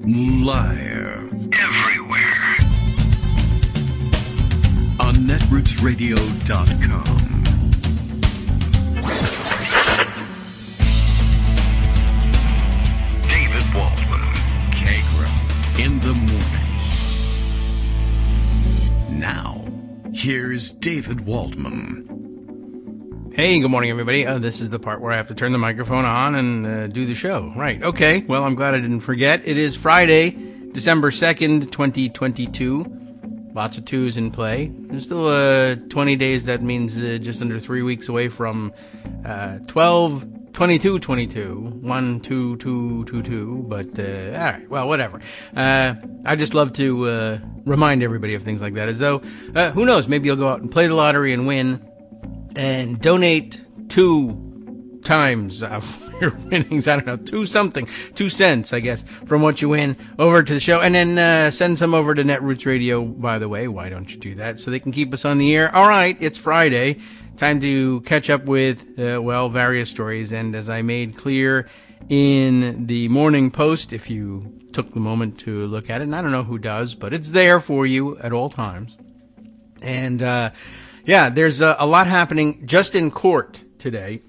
Live. Everywhere. On netrootsradio.com. David Waldman. Kagro. In the morning. Now, here's David Waldman. Hey, good morning, everybody. This is the part where I have to turn the microphone on and do the show. Right. Okay. Well, I'm glad I didn't forget. It is Friday, December 2nd, 2022. Lots of twos in play. There's still 20 days. That means just under 3 weeks away from 12, 22, 22. 1, 2, 2, 2, 2. But, all right. Well, whatever. I just love to remind everybody of things like that. As though, who knows, maybe you'll go out and play the lottery and win. And donate 2 times of your winnings. I don't know, 2 cents, I guess, from what you win over to the show. And then send some over to Netroots Radio, by the way. Why don't you do that? So they can keep us on the air. All right, it's Friday. Time to catch up with, various stories. And as I made clear in the morning post, if you took the moment to look at it, and I don't know who does, but it's there for you at all times. And, yeah, there's a lot happening just in court today,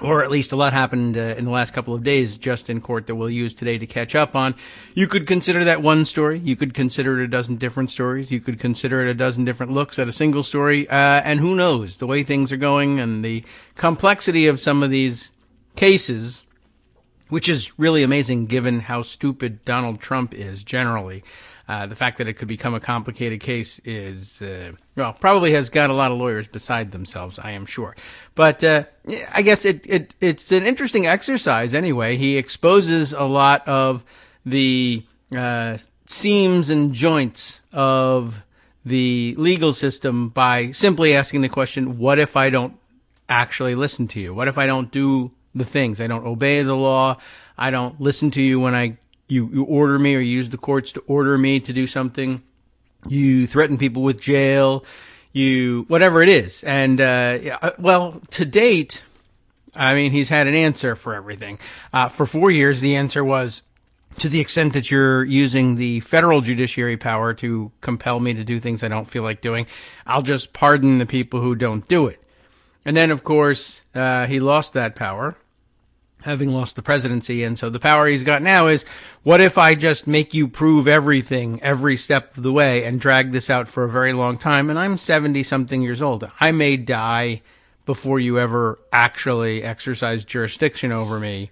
or at least a lot happened in the last couple of days just in court that we'll use today to catch up on. You could consider that one story. You could consider it a dozen different stories. You could consider it a dozen different looks at a single story. And who knows, the way things are going and the complexity of some of these cases, which is really amazing given how stupid Donald Trump is generally. The fact that it could become a complicated case is, probably has got a lot of lawyers beside themselves, I am sure. But, I guess it's an interesting exercise anyway. He exposes a lot of the, seams and joints of the legal system by simply asking the question, what if I don't actually listen to you? What if I don't do the things? I don't obey the law. I don't listen to you when you order me, or you use the courts to order me to do something. You threaten people with jail. Whatever it is. And, to date, I mean, he's had an answer for everything. For 4 years, the answer was, to the extent that you're using the federal judiciary power to compel me to do things I don't feel like doing, I'll just pardon the people who don't do it. And then, of course, he lost that power, having lost the presidency. And so the power he's got now is, what if I just make you prove everything every step of the way and drag this out for a very long time? And I'm 70-something years old. I may die before you ever actually exercise jurisdiction over me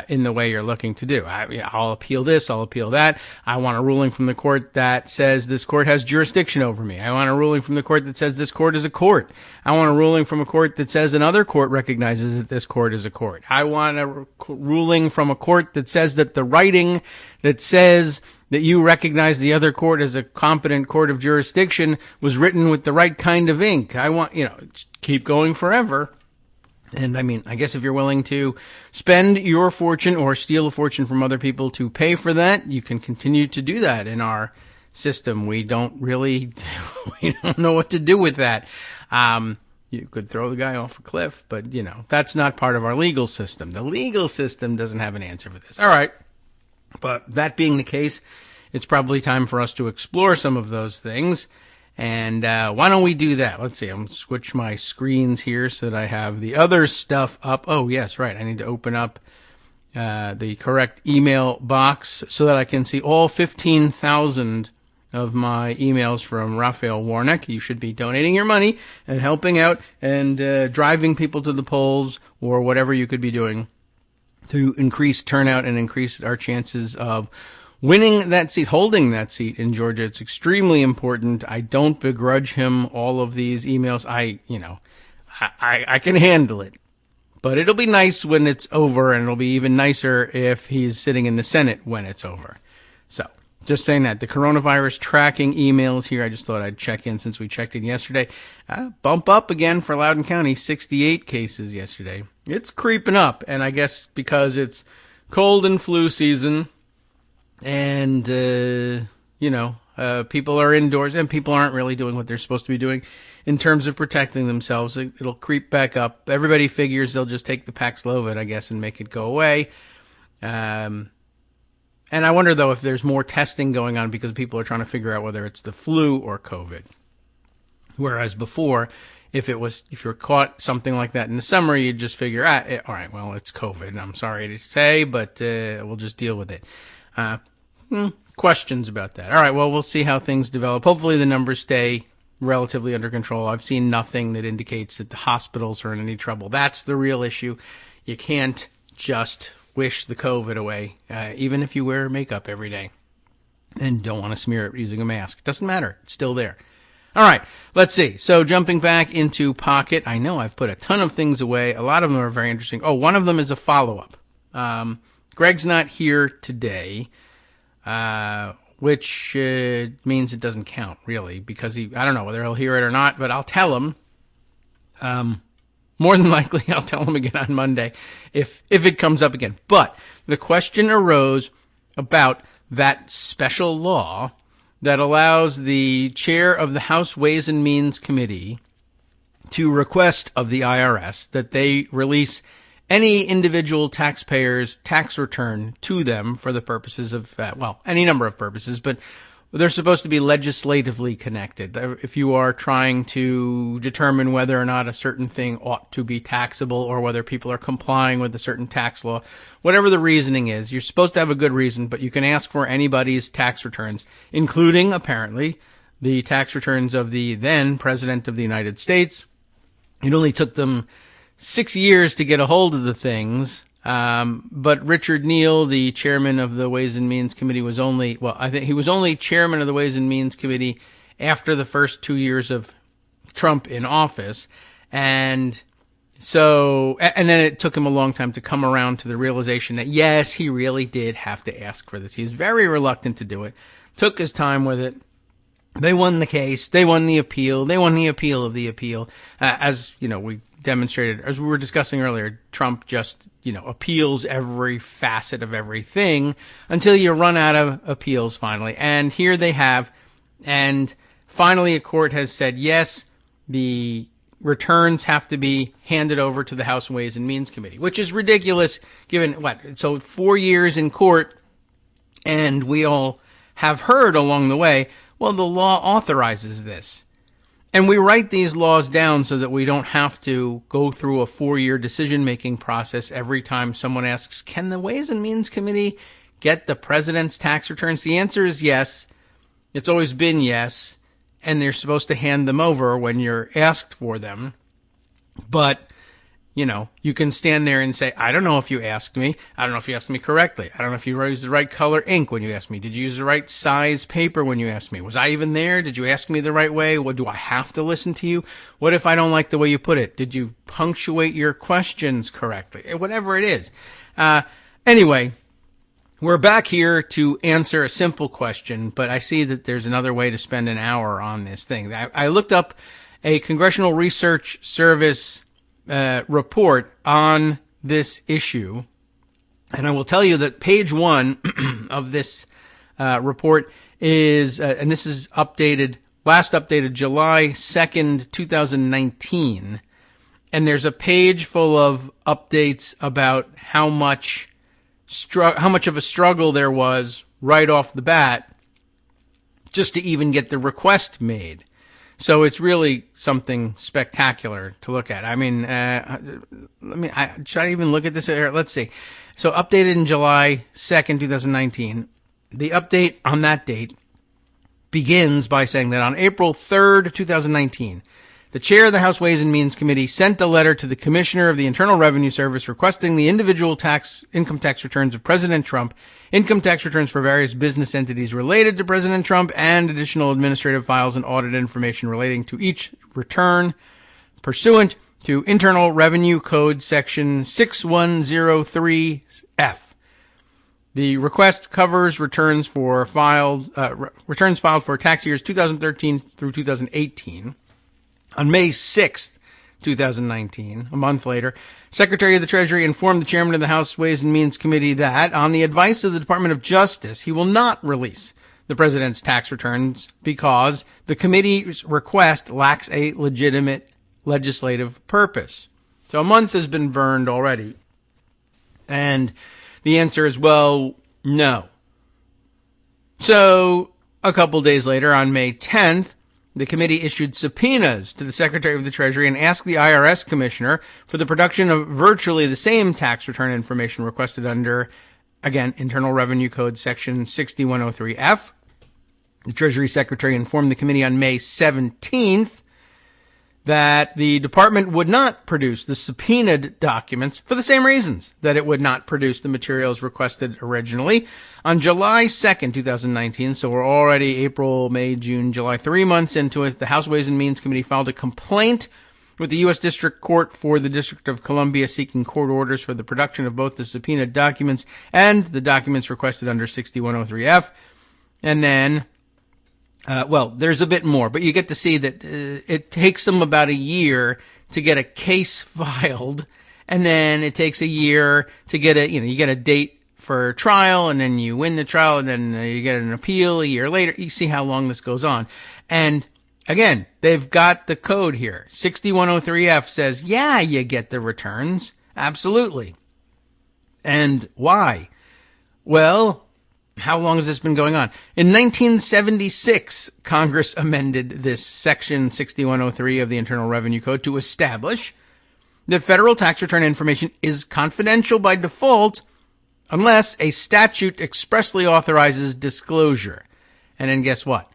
in the way you're looking to do. I'll appeal this, I'll appeal that. I want a ruling from the court that says this court has jurisdiction over me. I want a ruling from the court that says this court is a court. I want a ruling from a court that says another court recognizes that this court is a court. I want a ruling from a court that says that the writing that says that you recognize the other court as a competent court of jurisdiction was written with the right kind of ink. I want, keep going forever. And I mean, I guess if you're willing to spend your fortune or steal a fortune from other people to pay for that, you can continue to do that in our system. We don't know what to do with that. You could throw the guy off a cliff, but that's not part of our legal system. The legal system doesn't have an answer for this. All right. But that being the case, it's probably time for us to explore some of those things. And why don't we do that? Let's see. I'm going to switch my screens here so that I have the other stuff up. Oh, yes, right. I need to open up the correct email box so that I can see all 15,000 of my emails from Raphael Warnock. You should be donating your money and helping out and driving people to the polls or whatever you could be doing to increase turnout and increase our chances of winning that seat, holding that seat in Georgia. It's extremely important. I don't begrudge him all of these emails. I can handle it. But it'll be nice when it's over, and it'll be even nicer if he's sitting in the Senate when it's over. So, just saying that. The coronavirus tracking emails here, I just thought I'd check in since we checked in yesterday. Bump up again for Loudoun County, 68 cases yesterday. It's creeping up, and I guess because it's cold and flu season, and, people are indoors and people aren't really doing what they're supposed to be doing in terms of protecting themselves. It'll creep back up. Everybody figures they'll just take the Paxlovid, I guess, and make it go away. And I wonder, though, if there's more testing going on because people are trying to figure out whether it's the flu or COVID. Whereas before, if you were caught something like that in the summer, you'd just figure, all right, well, it's COVID. I'm sorry to say, but we'll just deal with it. Questions about that. All right, well, we'll see how things develop. Hopefully the numbers stay relatively under control. I've seen nothing that indicates that the hospitals are in any trouble. That's the real issue. You can't just wish the COVID away, even if you wear makeup every day and don't want to smear it using a mask. It doesn't matter. It's still there. All right, let's see. So jumping back into Pocket, I know I've put a ton of things away. A lot of them are very interesting. Oh, one of them is a follow-up. Greg's not here today, which means it doesn't count, really, because I don't know whether he'll hear it or not, but I'll tell him. More than likely, I'll tell him again on Monday if it comes up again. But the question arose about that special law that allows the chair of the House Ways and Means Committee to request of the IRS that they release any individual taxpayer's tax return to them for the purposes of, any number of purposes, but they're supposed to be legislatively connected. If you are trying to determine whether or not a certain thing ought to be taxable or whether people are complying with a certain tax law, whatever the reasoning is, you're supposed to have a good reason, but you can ask for anybody's tax returns, including, apparently, the tax returns of the then President of the United States. It only took them 6 years to get a hold of the things. But Richard Neal, the chairman of the Ways and Means Committee, I think he was only chairman of the Ways and Means Committee after the first 2 years of Trump in office. And then it took him a long time to come around to the realization that, yes, he really did have to ask for this. He was very reluctant to do it, took his time with it. They won the case. They won the appeal. They won the appeal of the appeal. As, we demonstrated, as we were discussing earlier, Trump just, appeals every facet of everything until you run out of appeals finally. And here they have. And finally a court has said, yes, the returns have to be handed over to the House Ways and Means Committee, which is ridiculous given 4 years in court. And we all have heard along the way, well, the law authorizes this. And we write these laws down so that we don't have to go through a 4-year decision-making process every time someone asks, can the Ways and Means Committee get the president's tax returns? The answer is yes. It's always been yes. And they're supposed to hand them over when you're asked for them. But, you can stand there and say, I don't know if you asked me. I don't know if you asked me correctly. I don't know if you used the right color ink when you asked me. Did you use the right size paper when you asked me? Was I even there? Did you ask me the right way? What do I have to listen to you? What if I don't like the way you put it? Did you punctuate your questions correctly? Whatever it is. Anyway, we're back here to answer a simple question, but I see that there's another way to spend an hour on this thing. I looked up a Congressional Research Service report on this issue, and I will tell you that page 1 of this report is, and this is last updated July 2nd, 2019, and there's a page full of updates about how much of a struggle there was right off the bat just to even get the request made. So it's really something spectacular to look at. I mean, should I even look at this here? Let's see. So updated in July 2nd, 2019. The update on that date begins by saying that on April 3rd, 2019, the chair of the House Ways and Means Committee sent a letter to the Commissioner of the Internal Revenue Service requesting the individual income tax returns of President Trump, income tax returns for various business entities related to President Trump, and additional administrative files and audit information relating to each return pursuant to Internal Revenue Code Section 6103F. The request covers returns filed for tax years 2013 through 2018. On May 6th, 2019, a month later, Secretary of the Treasury informed the chairman of the House Ways and Means Committee that, on the advice of the Department of Justice, he will not release the president's tax returns because the committee's request lacks a legitimate legislative purpose. So a month has been burned already. And the answer is, well, no. So a couple days later, on May 10th, the committee issued subpoenas to the Secretary of the Treasury and asked the IRS commissioner for the production of virtually the same tax return information requested under, again, Internal Revenue Code Section 6103F. The Treasury Secretary informed the committee on May 17th that the department would not produce the subpoenaed documents for the same reasons that it would not produce the materials requested originally. On July 2nd, 2019, so we're already April, May, June, July, 3 months into it, the House Ways and Means Committee filed a complaint with the U.S. District Court for the District of Columbia seeking court orders for the production of both the subpoenaed documents and the documents requested under 6103F. And then there's a bit more, but you get to see that it takes them about a year to get a case filed, and then it takes a year to get you get a date for trial, and then you win the trial, and then you get an appeal a year later. You see how long this goes on. And again, they've got the code here. 6103F says, yeah, you get the returns. Absolutely. And why? Well, how long has this been going on? In 1976, Congress amended this Section 6103 of the Internal Revenue Code to establish that federal tax return information is confidential by default unless a statute expressly authorizes disclosure. And then guess what?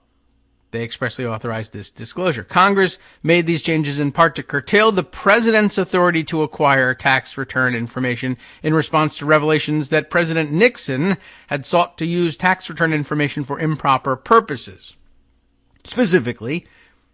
They expressly authorized this disclosure. Congress made these changes in part to curtail the president's authority to acquire tax return information in response to revelations that President Nixon had sought to use tax return information for improper purposes. Specifically,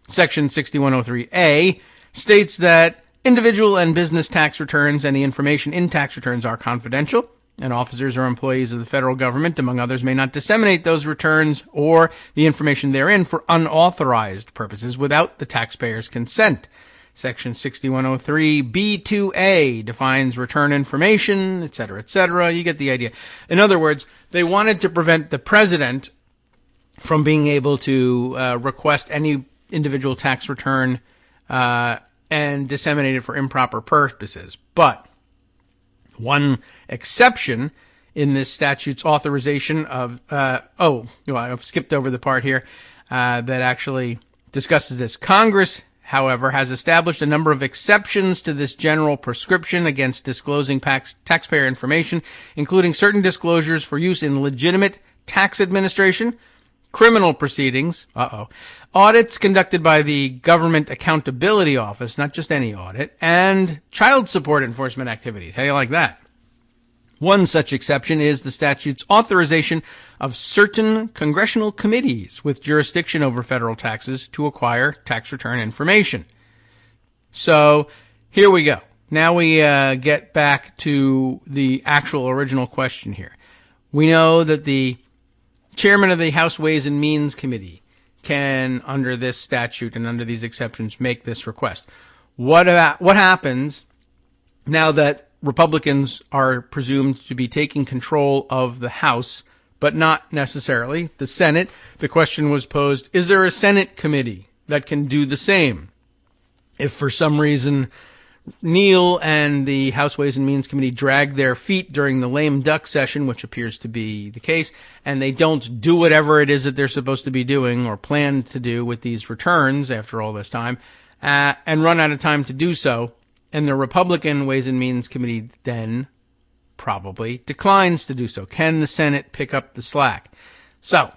Section 6103A states that individual and business tax returns and the information in tax returns are confidential, and officers or employees of the federal government, among others, may not disseminate those returns or the information therein for unauthorized purposes without the taxpayer's consent. Section 6103B2A defines return information, etc., etc. You get the idea. In other words, they wanted to prevent the president from being able to request any individual tax return and disseminate it for improper purposes. But one exception in this statute's authorization of, I've skipped over the part here that actually discusses this. Congress, however, has established a number of exceptions to this general prescription against disclosing taxpayer information, including certain disclosures for use in legitimate tax administration, criminal proceedings, audits conducted by the Government Accountability Office, not just any audit, and child support enforcement activities. How do you like that? One such exception is the statute's authorization of certain congressional committees with jurisdiction over federal taxes to acquire tax return information. So here we go. Now we get back to the actual original question here. We know that the chairman of the House Ways and Means Committee can, under this statute and under these exceptions, make this request. What happens now that Republicans are presumed to be taking control of the House, but not necessarily the Senate? The question was posed, is there a Senate committee that can do the same? If for some reason Neal and the House Ways and Means Committee drag their feet during the lame duck session, which appears to be the case, and they don't do whatever it is that they're supposed to be doing or plan to do with these returns after all this time, and run out of time to do so, and the Republican Ways and Means Committee then probably declines to do so. Can the Senate pick up the slack? So,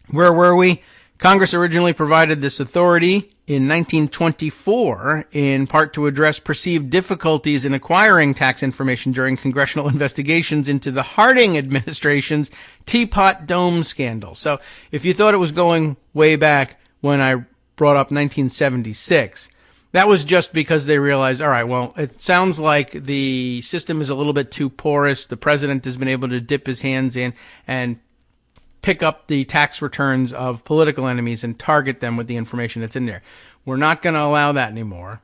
where were we? Congress originally provided this authority in 1924, in part to address perceived difficulties in acquiring tax information during congressional investigations into the Harding administration's Teapot Dome scandal. So if you thought it was going way back when I brought up 1976, that was just because they realized, all right, well, it sounds like the system is a little bit too porous. The president has been able to dip his hands in and pick up the tax returns of political enemies and target them with the information that's in there. We're not going to allow that anymore.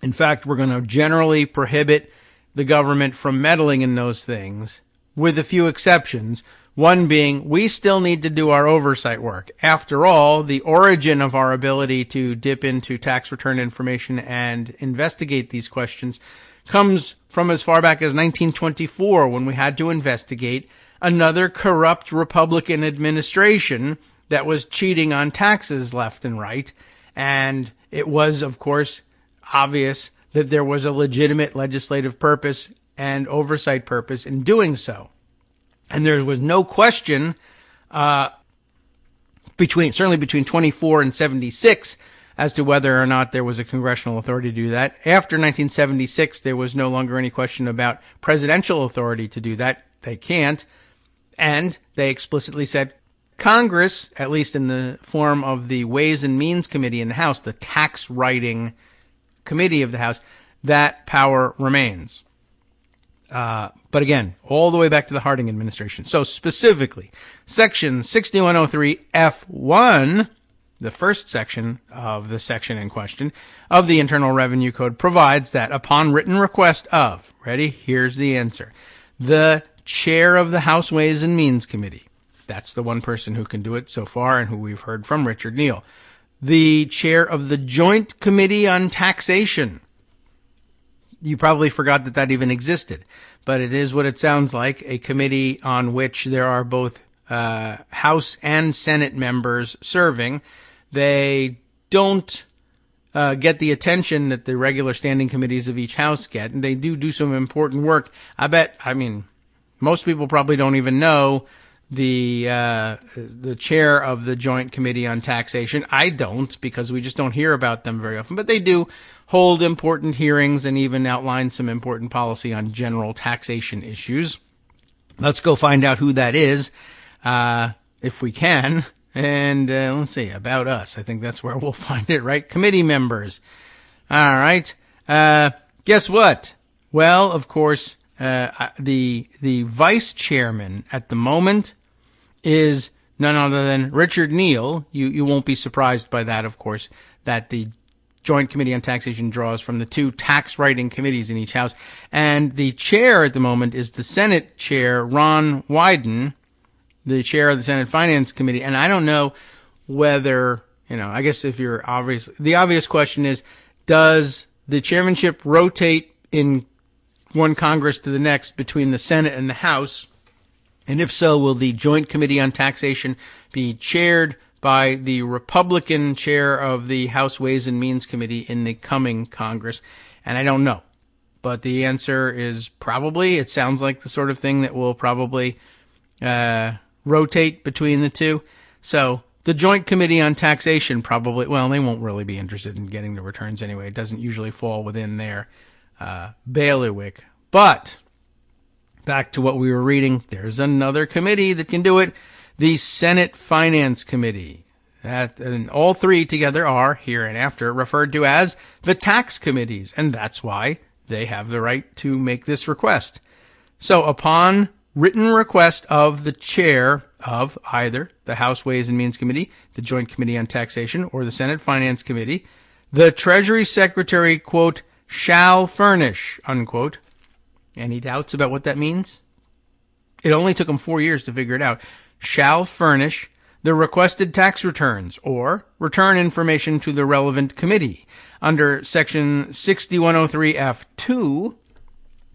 In fact, we're going to generally prohibit the government from meddling in those things, with a few exceptions. One being, we still need to do our oversight work. After all, the origin of our ability to dip into tax return information and investigate these questions comes from as far back as 1924, when we had to investigate another corrupt Republican administration that was cheating on taxes left and right. And it was, of course, obvious that there was a legitimate legislative purpose and oversight purpose in doing so. And there was no question, certainly between 24 and 76, as to whether or not there was a congressional authority to do that. After 1976, there was no longer any question about presidential authority to do that. They can't. And they explicitly said Congress, at least in the form of the Ways and Means Committee in the House, the tax writing committee of the House, that power remains. But again, all the way back to the Harding administration. So specifically, Section 6103F1, the first section of the section in question of the Internal Revenue Code, provides that upon written request of, ready? Here's the answer, the chair of the House Ways and Means Committee. That's the one person who can do it so far and who we've heard from, Richard Neal. The chair of the Joint Committee on Taxation. You probably forgot that even existed, but it is what it sounds like, a committee on which there are both House and Senate members serving. They don't get the attention that the regular standing committees of each house get, and they do some important work. Most people probably don't even know the chair of the Joint Committee on Taxation. I don't, because we just don't hear about them very often, but they do hold important hearings and even outline some important policy on general taxation issues. Let's go find out who that is, if we can. And let's see, about us. I think that's where we'll find it, right? Committee members. All right. Guess what? Well, of course, the vice chairman at the moment is none other than Richard Neal. You won't be surprised by that, of course, that the Joint Committee on Taxation draws from the two tax writing committees in each house. And the chair at the moment is the Senate chair, Ron Wyden, the chair of the Senate Finance Committee. And I don't know whether, I guess the obvious question is, does the chairmanship rotate in one Congress to the next between the Senate and the House? And if so, will the Joint Committee on Taxation be chaired by the Republican chair of the House Ways and Means Committee in the coming Congress? And I don't know. But the answer is probably. It sounds like the sort of thing that will probably rotate between the two. So the Joint Committee on Taxation probably, well, they won't really be interested in getting the returns anyway. It doesn't usually fall within their bailiwick. But back to what we were reading, there's another committee that can do it, the Senate Finance Committee. And all three together are, hereinafter, referred to as the tax committees, and that's why they have the right to make this request. So upon written request of the chair of either the House Ways and Means Committee, the Joint Committee on Taxation, or the Senate Finance Committee, the Treasury Secretary, quote, shall furnish, unquote. Any doubts about what that means? It only took them 4 years to figure it out. Shall furnish the requested tax returns or return information to the relevant committee. Under Section 6103F2,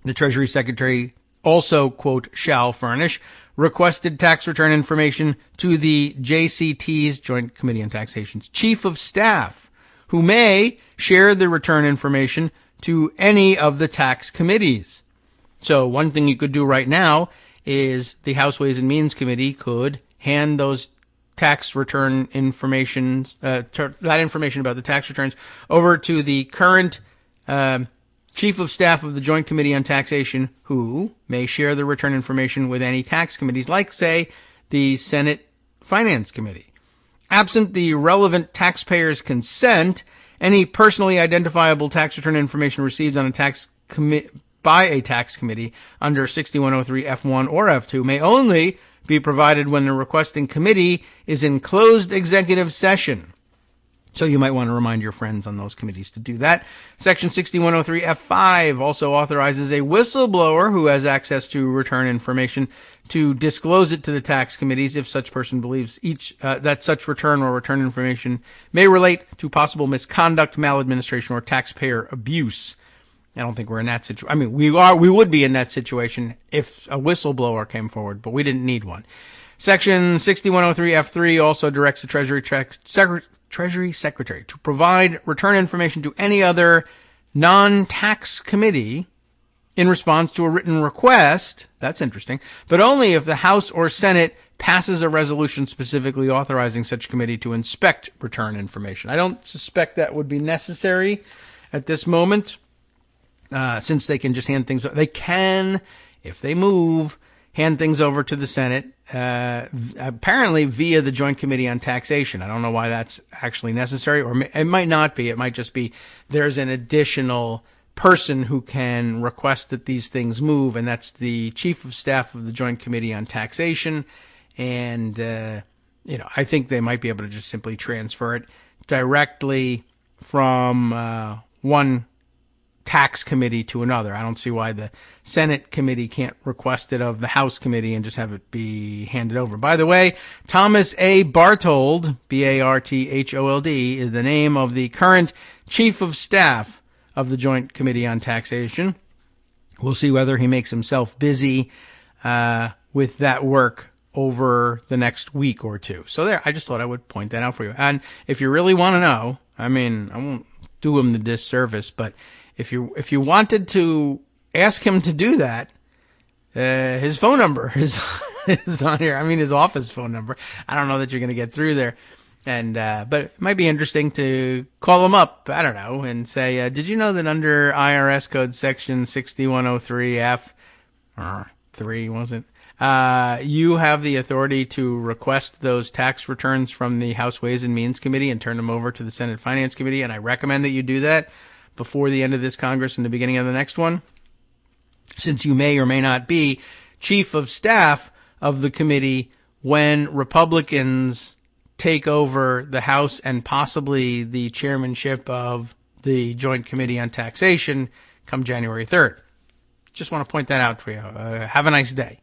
the Treasury Secretary also, quote, shall furnish requested tax return information to the JCT's, Joint Committee on Taxation's, Chief of Staff, who may share the return information to any of the tax committees. So one thing you could do right now is the House Ways and Means Committee could hand those tax return information, that information about the tax returns over to the current Chief of Staff of the Joint Committee on Taxation, who may share the return information with any tax committees, like, say, the Senate Finance Committee. Absent the relevant taxpayer's consent, any personally identifiable tax return information received on a by a tax committee under 6103 F1 or F2 may only be provided when the requesting committee is in closed executive session. So you might want to remind your friends on those committees to do that. Section 6103 F5 also authorizes a whistleblower who has access to return information to disclose it to the tax committees if such person believes that such return or return information may relate to possible misconduct, maladministration, or taxpayer abuse. I don't think we're in that situation. I mean, we would be in that situation if a whistleblower came forward, but we didn't need one. Section 6103F3 also directs the Treasury Secretary to provide return information to any other non-tax committee in response to a written request. That's interesting, but only if the House or Senate passes a resolution specifically authorizing such committee to inspect return information. I don't suspect that would be necessary at this moment, since they can just hand things. They can, if they move, hand things over to the Senate, apparently via the Joint Committee on Taxation. I don't know why that's actually necessary, or it might not be. It might just be there's an additional person who can request that these things move, and that's the Chief of Staff of the Joint Committee on Taxation. And, I think they might be able to just simply transfer it directly from one tax committee to another. I don't see why the Senate committee can't request it of the House committee and just have it be handed over. By the way, Thomas A. Barthold, Barthold, is the name of the current Chief of Staff of the Joint Committee on Taxation. We'll see whether he makes himself busy with that work over the next week or two. So there, I just thought I would point that out for you. And if you really want to know, I mean, I won't do him the disservice, but if you wanted to ask him to do that, his phone number is on here. I mean, his office phone number. I don't know that you're going to get through there. And, but it might be interesting to call him up, I don't know, and say, did you know that under IRS code section 6103F, or 3, was it? You have the authority to request those tax returns from the House Ways and Means Committee and turn them over to the Senate Finance Committee. And I recommend that you do that before the end of this Congress and the beginning of the next one, since you may or may not be Chief of Staff of the committee when Republicans take over the House and possibly the chairmanship of the Joint Committee on Taxation come January 3rd. Just want to point that out for you. Have a nice day.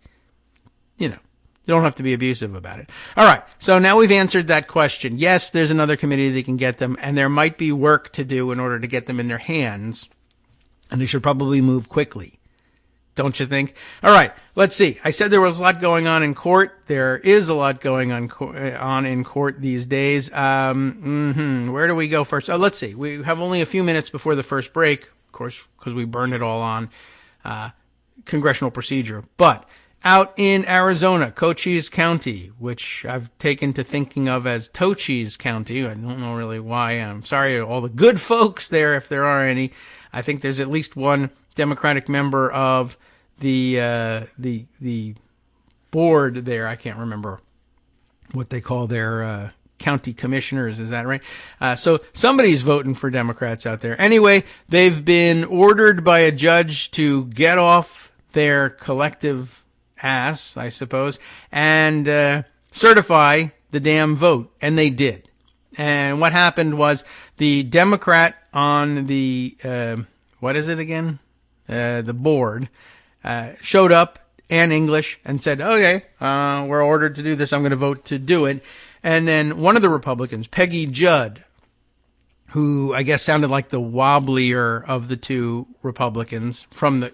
You don't have to be abusive about it. All right. So now we've answered that question. Yes, there's another committee that can get them, and there might be work to do in order to get them in their hands, and they should probably move quickly. Don't you think? All right. Let's see. I said there was a lot going on in court. There is a lot going on in court these days. Where do we go first? Let's see. We have only a few minutes before the first break, of course, because we burned it all on congressional procedure. But out in Arizona, Cochise County, which I've taken to thinking of as Tochise County. I don't know really why. I'm sorry to all the good folks there, if there are any. I think there's at least one Democratic member of the board there. I can't remember what they call their county commissioners. Is that right? So somebody's voting for Democrats out there. Anyway, they've been ordered by a judge to get off their collective ass, I suppose, and certify the damn vote. And they did. And what happened was the Democrat on the, what is it again? The board, showed up in English and said, okay, we're ordered to do this. I'm going to vote to do it. And then one of the Republicans, Peggy Judd, who I guess sounded like the wobblier of the two Republicans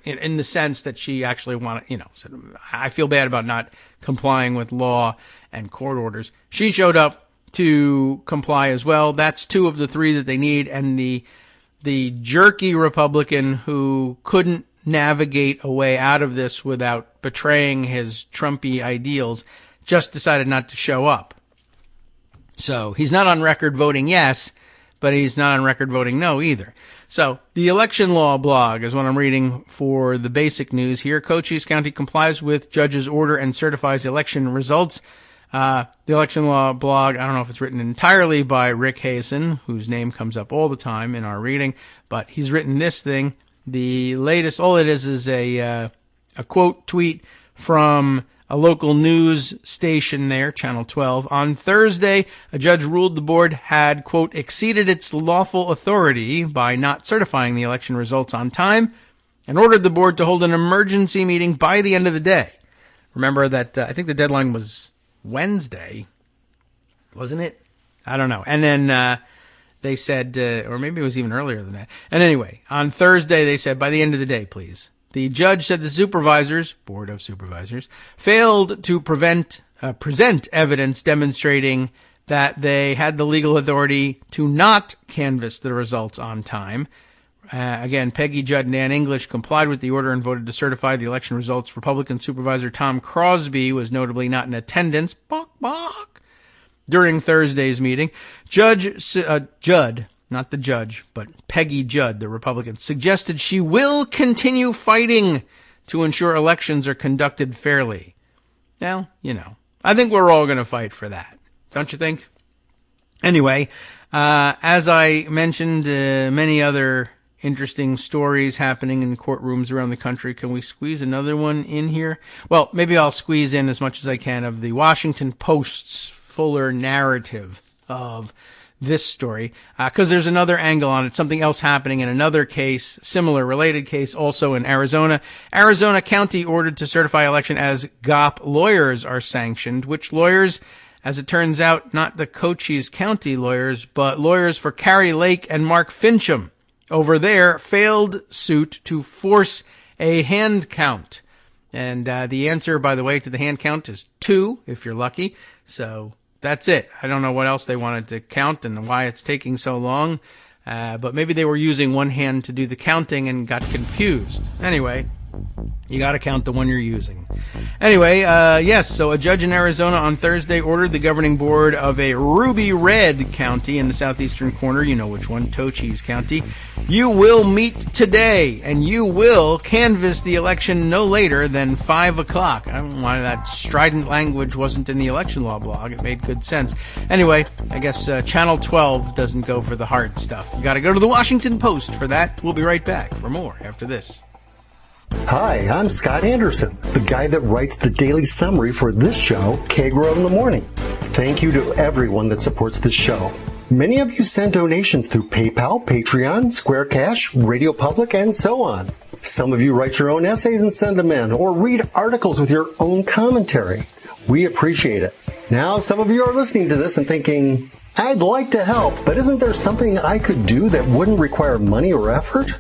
in the sense that she actually wanted, said, I feel bad about not complying with law and court orders. She showed up to comply as well. That's 2 of the 3 that they need. And the jerky Republican who couldn't navigate a way out of this without betraying his Trumpy ideals just decided not to show up. So he's not on record voting yes, but he's not on record voting no either. So the election law blog is what I'm reading for the basic news here. Cochise County complies with judge's order and certifies election results. The election law blog, I don't know if it's written entirely by Rick Hasen, whose name comes up all the time in our reading, but he's written this thing. The latest, all it is a quote tweet from a local news station there, Channel 12. On Thursday, a judge ruled the board had, quote, exceeded its lawful authority by not certifying the election results on time and ordered the board to hold an emergency meeting by the end of the day. Remember that, I think the deadline was Wednesday, wasn't it? I don't know. And then they said, or maybe it was even earlier than that. And anyway, on Thursday, they said, by the end of the day, please. The judge said the supervisors, Board of Supervisors, failed to present evidence demonstrating that they had the legal authority to not canvass the results on time. Again, Peggy Judd and Ann English complied with the order and voted to certify the election results. Republican Supervisor Tom Crosby was notably not in attendance. During Thursday's meeting, Judd, not the judge, but Peggy Judd, the Republican, suggested she will continue fighting to ensure elections are conducted fairly. Now, I think we're all going to fight for that. Don't you think? Anyway, as I mentioned, many other interesting stories happening in courtrooms around the country. Can we squeeze another one in here? Well, maybe I'll squeeze in as much as I can of the Washington Post's fuller narrative of this story, because there's another angle on it, something else happening in another case, similar related case, also in Arizona. Arizona County ordered to certify election as GOP lawyers are sanctioned, which lawyers, as it turns out, not the Cochise County lawyers, but lawyers for Carrie Lake and Mark Fincham over there failed suit to force a hand count. And the answer, by the way, to the hand count is 2, if you're lucky. So that's it. I don't know what else they wanted to count and why it's taking so long. But maybe they were using one hand to do the counting and got confused. Anyway, you got to count the one you're using. Anyway, yes, so a judge in Arizona on Thursday ordered the governing board of a ruby red county in the southeastern corner, you know which one, Cochise County. You will meet today, and you will canvass the election no later than 5 o'clock. I don't know why that strident language wasn't in the election law blog. It made good sense. Anyway, I guess Channel 12 doesn't go for the hard stuff. You got to go to the Washington Post for that. We'll be right back for more after this. Hi, I'm Scott Anderson, the guy that writes the daily summary for this show, Kagro in the Morning. Thank you to everyone that supports this show. Many of you send donations through PayPal, Patreon, Square Cash, Radio Public, and so on. Some of you write your own essays and send them in, or read articles with your own commentary. We appreciate it. Now, some of you are listening to this and thinking, I'd like to help, but isn't there something I could do that wouldn't require money or effort?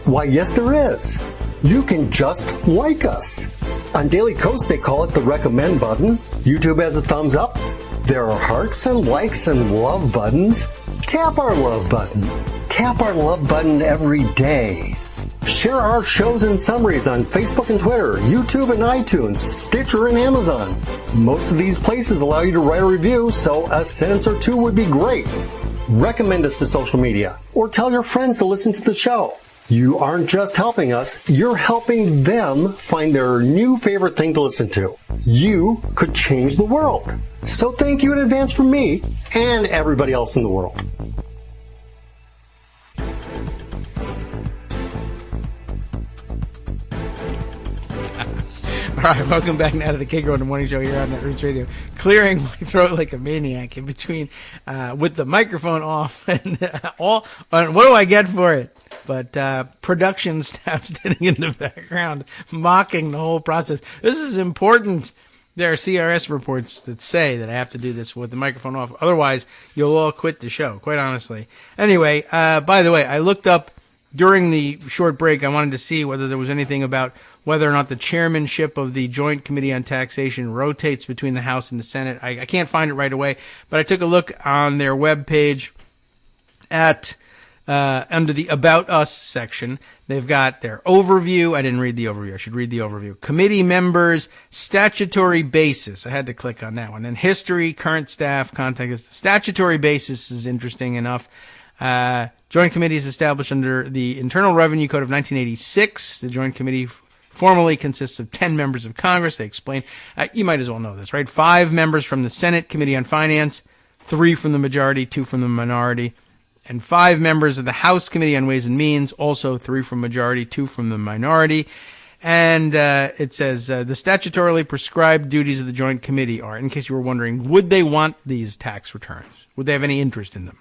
Why, yes, there is. You can just like us. On Daily Kos, they call it the recommend button. YouTube has a thumbs up. There are hearts and likes and love buttons. Tap our love button. Tap our love button every day. Share our shows and summaries on Facebook and Twitter, YouTube and iTunes, Stitcher and Amazon. Most of these places allow you to write a review, so a sentence or two would be great. Recommend us to social media, or tell your friends to listen to the show. You aren't just helping us, you're helping them find their new favorite thing to listen to. You could change the world. So thank you in advance from me and everybody else in the world. All right, welcome back now to the Kagro in the Morning Show here on Roots Radio. Clearing my throat like a maniac in between, with the microphone off and what do I get for it? But production staff standing in the background mocking the whole process. This is important. There are CRS reports that say that I have to do this with the microphone off. Otherwise, you'll all quit the show, quite honestly. Anyway, by the way, I looked up during the short break. I wanted to see whether there was anything about whether or not the chairmanship of the Joint Committee on Taxation rotates between the House and the Senate. I can't find it right away, but I took a look on their webpage at under the About Us section. They've got their overview. I didn't read the overview. I should read the overview. Committee members, statutory basis. I had to click on that one. Then history, current staff, contact. Statutory basis is interesting enough. Joint Committee is established under the Internal Revenue Code of 1986. The Joint Committee formally consists of 10 members of Congress. They explain. You might as well know this, right? 5 members from the Senate Committee on Finance, 3 from the majority, 2 from the minority, and 5 members of the House Committee on Ways and Means, also 3 from majority, 2 from the minority. And it says the statutorily prescribed duties of the Joint Committee are, in case you were wondering, would they want these tax returns? Would they have any interest in them?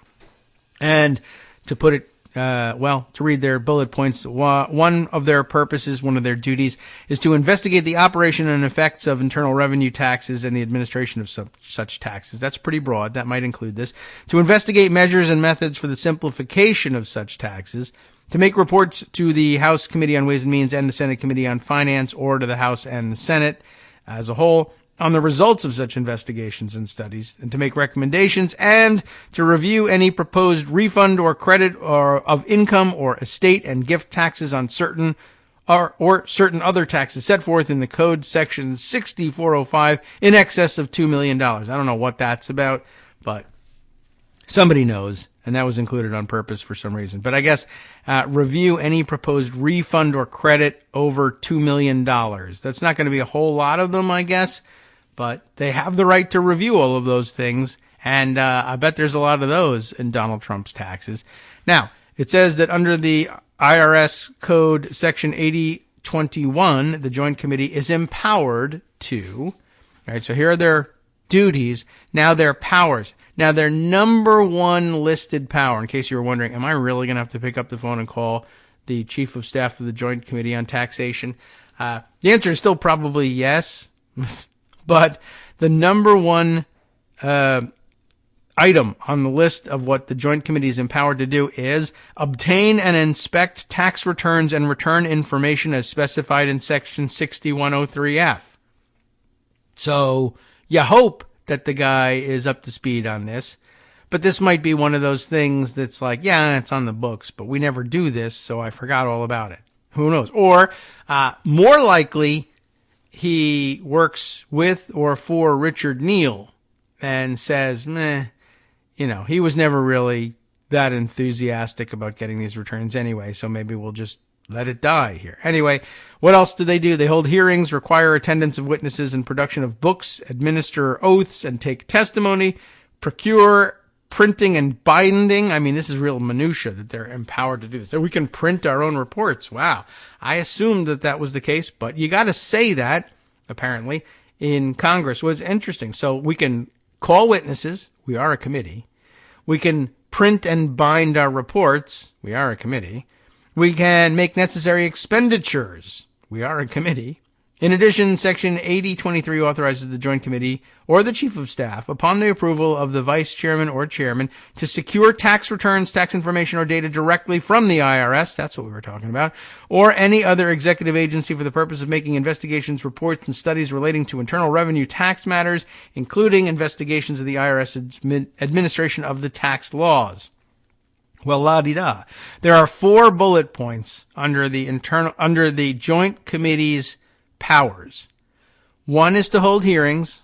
And to put it to read their bullet points, one of their purposes, one of their duties, is to investigate the operation and effects of internal revenue taxes and the administration of such taxes. That's pretty broad. That might include this. To investigate measures and methods for the simplification of such taxes. To make reports to the House Committee on Ways and Means and the Senate Committee on Finance, or to the House and the Senate as a whole, on the results of such investigations and studies, and to make recommendations, and to review any proposed refund or credit or of income or estate and gift taxes on certain or certain other taxes set forth in the Code Section 6405 in excess of $2 million. I don't know what that's about, but somebody knows, and that was included on purpose for some reason. But I guess review any proposed refund or credit over $2 million. That's not going to be a whole lot of them, I guess, but they have the right to review all of those things, and I bet there's a lot of those in Donald Trump's taxes. Now, it says that under the IRS Code Section 8021, the Joint Committee is empowered to, all right, so here are their duties, now their powers. Now, their number one listed power, in case you were wondering, am I really going to have to pick up the phone and call the Chief of Staff of the Joint Committee on Taxation? The answer is still probably yes, but the number one item on the list of what the Joint Committee is empowered to do is obtain and inspect tax returns and return information as specified in Section 6103F. So, you hope that the guy is up to speed on this. But this might be one of those things that's like, yeah, it's on the books, but we never do this, so I forgot all about it. Who knows? Or, more likely, he works with or for Richard Neal and says, meh, he was never really that enthusiastic about getting these returns anyway, so maybe we'll just let it die here. Anyway, what else do? They hold hearings, require attendance of witnesses and production of books, administer oaths and take testimony, procure printing and binding. I mean, this is real minutia that they're empowered to do this. So we can print our own reports. Wow. I assumed that was the case, but you got to say that, apparently, in Congress. Was interesting. So we can call witnesses. We are a committee. We can print and bind our reports. We are a committee. We can make necessary expenditures. We are a committee. In addition, Section 8023 authorizes the Joint Committee or the Chief of Staff, upon the approval of the Vice Chairman or Chairman, to secure tax returns, tax information, or data directly from the IRS, that's what we were talking about, or any other executive agency for the purpose of making investigations, reports, and studies relating to internal revenue tax matters, including investigations of the IRS administration of the tax laws. Well, la-di-da. There are 4 bullet points under the Joint Committee's powers. One is to hold hearings.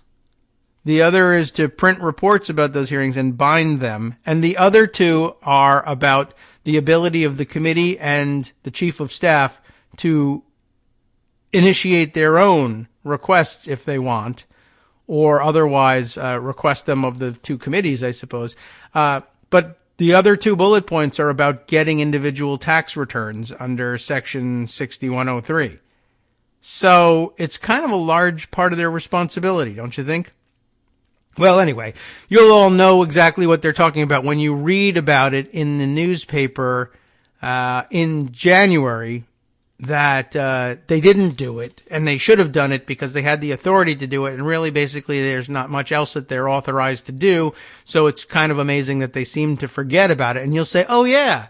The other is to print reports about those hearings and bind them. And the other 2 are about the ability of the committee and the Chief of Staff to initiate their own requests if they want, or otherwise request them of the 2 committees, I suppose. But the other 2 bullet points are about getting individual tax returns under Section 6103. So it's kind of a large part of their responsibility, don't you think? Well, anyway, you'll all know exactly what they're talking about when you read about it in the newspaper in January, that they didn't do it, and they should have done it because they had the authority to do it, and really basically there's not much else that they're authorized to do, so it's kind of amazing that they seem to forget about it. And you'll say, oh yeah,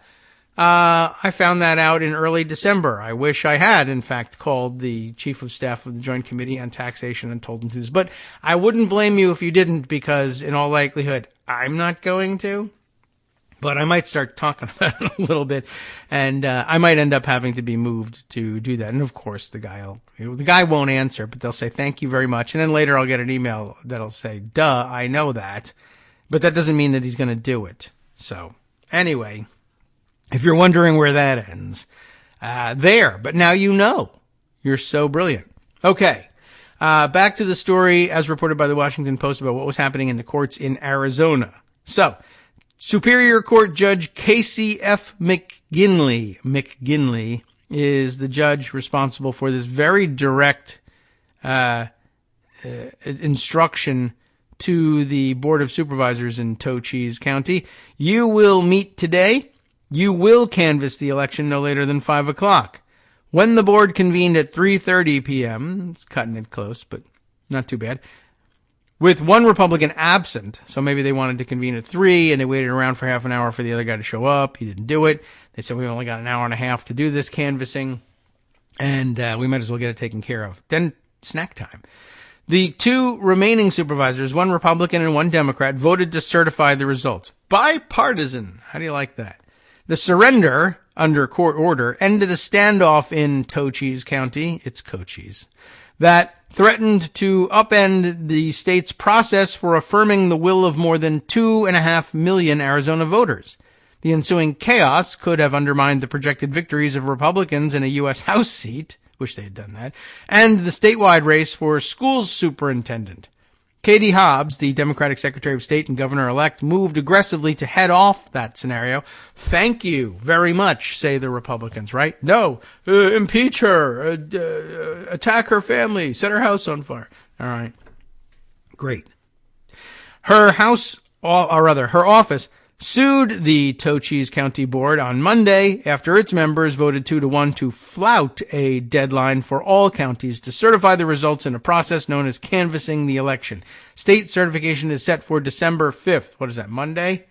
I found that out in early December. I wish I had, in fact, called the Chief of Staff of the Joint Committee on Taxation and told him to do this. But I wouldn't blame you if you didn't, because in all likelihood, I'm not going to. But I might start talking about it a little bit, and I might end up having to be moved to do that. And of course, the guy won't answer, but they'll say, thank you very much. And then later I'll get an email that'll say, duh, I know that. But that doesn't mean that he's going to do it. So anyway, if you're wondering where that ends, there. But now you know. You're so brilliant. Okay. Back to the story as reported by the Washington Post about what was happening in the courts in Arizona. So, Superior Court Judge Casey F. McGinley is the judge responsible for this very direct instruction to the Board of Supervisors in Cochise County. You will meet today You will canvass the election no later than 5 o'clock. When the board convened at 3:30 p.m., it's cutting it close, but not too bad, with one Republican absent, so maybe they wanted to convene at 3, and they waited around for half an hour for the other guy to show up. He didn't do it. They said, we only got an hour and a half to do this canvassing, and we might as well get it taken care of. Then snack time. The two remaining supervisors, one Republican and one Democrat, voted to certify the results. Bipartisan. How do you like that? The surrender, under court order, ended a standoff in Cochise County, it's Cochise, that threatened to upend the state's process for affirming the will of more than 2.5 million Arizona voters. The ensuing chaos could have undermined the projected victories of Republicans in a U.S. House seat, wish they had done that, and the statewide race for schools superintendent. Katie Hobbs, the Democratic Secretary of State and governor-elect, moved aggressively to head off that scenario. Thank you very much, say the Republicans, right? No, impeach her, attack her family, set her house on fire. All right. Great. Her office sued the Cochise County Board on Monday after its members voted 2-1 to flout a deadline for all counties to certify the results in a process known as canvassing the election. State certification is set for December 5th. What is that, Monday?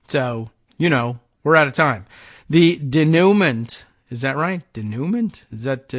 So, we're out of time. The denouement, is that right? Denouement? Is that,